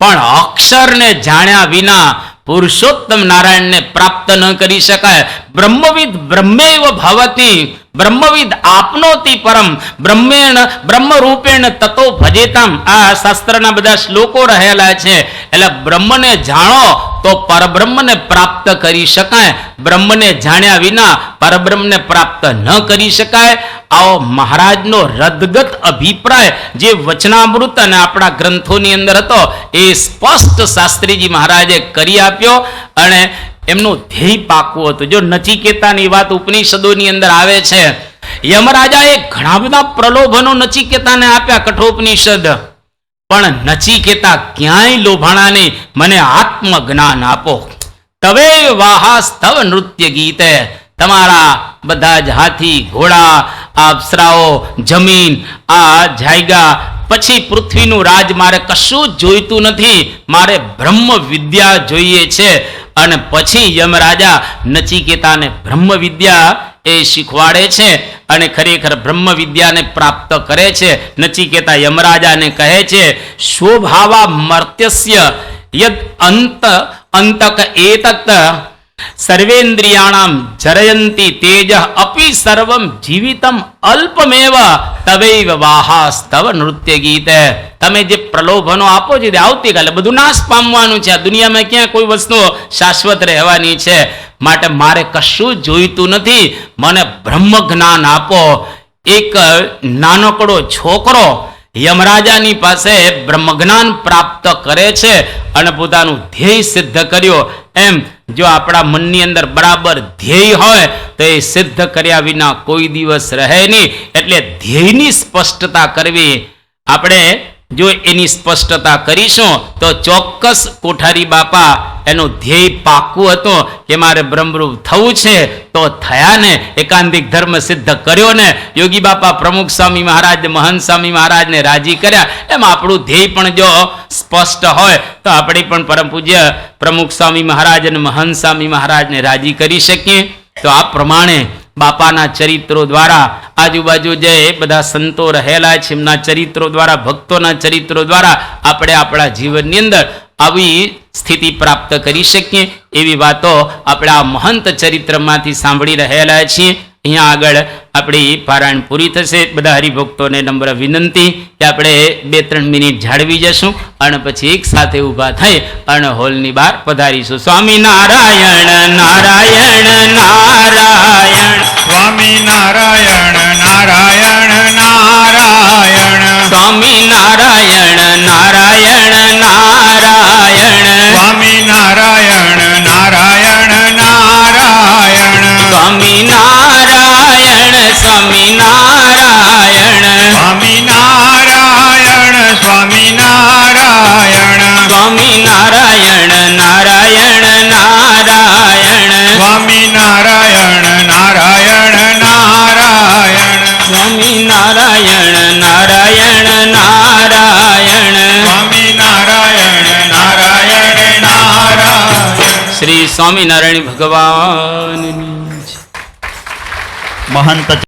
પણ અક્ષરને જાણ્યા વિના પુરુષોત્તમ નારાયણને પ્રાપ્ત ન કરી શકાય. બ્રહ્મવિદ બ્રહ્મૈવ ભવતી, બ્રહ્મવિદ આપનોતિ પરમ, બ્રહ્મેણ બ્રહ્મરૂપેણ તતો ભજેતામ. આ શાસ્ત્રના બધા શ્લોકો રહેલા છે. એટલે બ્રહ્મને જાણો તો પરબ્રહ્મને પ્રાપ્ત કરી શકાય. બ્રહ્મને જાણ્યા વિના પરબ્રહ્મને પ્રાપ્ત ન કરી શકાય. આવો મહારાજનો રદગત અભિપ્રાય જે વચનામૃત અને આપણા ગ્રંથોની અંદર હતો એ સ્પષ્ટ શાસ્ત્રીજી મહારાજે કરી આપ્યો. અને એમનું ધ્યેય પાકું હતું. જો નચિકેતાની વાત ઉપનિષદોની અંદર આવે છે, યમરાજાએ ઘણા બધા પ્રલોભનો નચિકેતાને આપ્યા, કઠોપનિષદ, પણ નચિકેતા ક્યાંય લોભાણા નહીં. મને આત્મજ્ઞાન આપો. તવે વાહાસ્તવ નૃત્ય ગીતે, તમારા બધા જ હાથી ઘોડા, આ અપ્સરાઓ, જમીન, આ જાયગા, પછી પૃથ્વીનું રાજ મારે કશું જોઈતું નથી, મારે બ્રહ્મ વિદ્યા જોઈએ છે. અને પછી યમરાજા નચિકેતાને બ્રહ્મ વિદ્યા એ શીખવાડે છે અને ખરેખર બ્રહ્મ વિદ્યાને પ્રાપ્ત કરે છે. નચિકેતા યમરાજાને કહે છે, શોભાવા મર્ત્યસ્ય યદ અંતક એતત સર્વેન્દ્રિયાણામ જરયંતી તેજ અપી સર્વમ જીવિતમ અલ્પમેવ તવૈવ વાહાસ્તવ નૃત્ય ગીતે. તમે જે પ્રલોભનો આપો છો તે આવતીકાલે બધું નાશ પામવાનું છે. આ દુનિયામાં ક્યાં કોઈ વસ્તુ શાશ્વત રહેવાની છે. માટે મારે કશું જોઈતું નથી, મને બ્રહ્મ જ્ઞાન આપો. એક નાનકડો છોકરો યમરાજાની પાસે બ્રહ્મજ્ઞાન પ્રાપ્ત કરે છે અને પોતાનું ધ્યેય સિદ્ધ કર્યો. એમ જો આપણા મનની અંદર બરાબર ધ્યેય હોય તો એ સિદ્ધ કર્યા વિના કોઈ દિવસ રહે નહીં. એટલે ધ્યેયની સ્પષ્ટતા કરવી. આપણે જો એની સ્પષ્ટતા કરીશું તો ચોક્કસ કોઠારી બાપા એનું ધ્યેય પાકું હતું કે મારે બ્રહ્મરૂપ થવું છે, તો થયા ને, એકાંતિક ધર્મ સિદ્ધ કર્યો ને, યોગી બાપા પ્રમુખ સ્વામી મહારાજ, મહંત સ્વામી મહારાજને રાજી કર્યા. એમ આપણું ધ્યેય પણ જો સ્પષ્ટ હોય તો આપણે પણ પરમ પૂજ્ય પ્રમુખ સ્વામી મહારાજ અને મહંત સ્વામી મહારાજને રાજી કરી શકીએ. તો આ પ્રમાણે બાપાના ચરિત્રો દ્વારા, આજુબાજુ જે બધા સંતો રહેલા છે એમના ચરિત્રો દ્વારા, ભક્તોના ચરિત્રો દ્વારા આપણે આપણા જીવનની અંદર આવી સ્થિતિ પ્રાપ્ત કરી શકીએ. એવી વાતો આપણે આ મહંત ચરિત્રમાંથી સાંભળી રહેલા છીએ. અહીંયા આગળ આપણી પારાયણ પૂરી થશે. બધા હરિભક્તોને નમ્ર વિનંતી કે આપણે 2-3 મિનિટ જાળવી જશું અને પછી એક સાથે ઊભા થઈ અને હોલની બહાર પધારીશું. સ્વામી નારાયણ નારાયણ નારાયણ, સ્વામી નારાયણ નારાયણ નારાયણ, સ્વામી નારાયણ નારાયણ નારાયણ, સ્વામી નારાયણ નારાયણ નારાયણ, સ્વામી નારાયણ સ્વામી નારાયણ, સ્વામી નારાયણ સ્વામી નારાયણ, સ્વામી નારાયણ નારાયણ નારાયણ, સ્વામી નારાયણ નારાયણ નારાયણ, સ્વામી નારાયણ નારાયણ નારાયણ, સ્વામી નારાયણ નારાયણ નારાયણ. શ્રી સ્વામિનારાયણ ભગવાન મહંત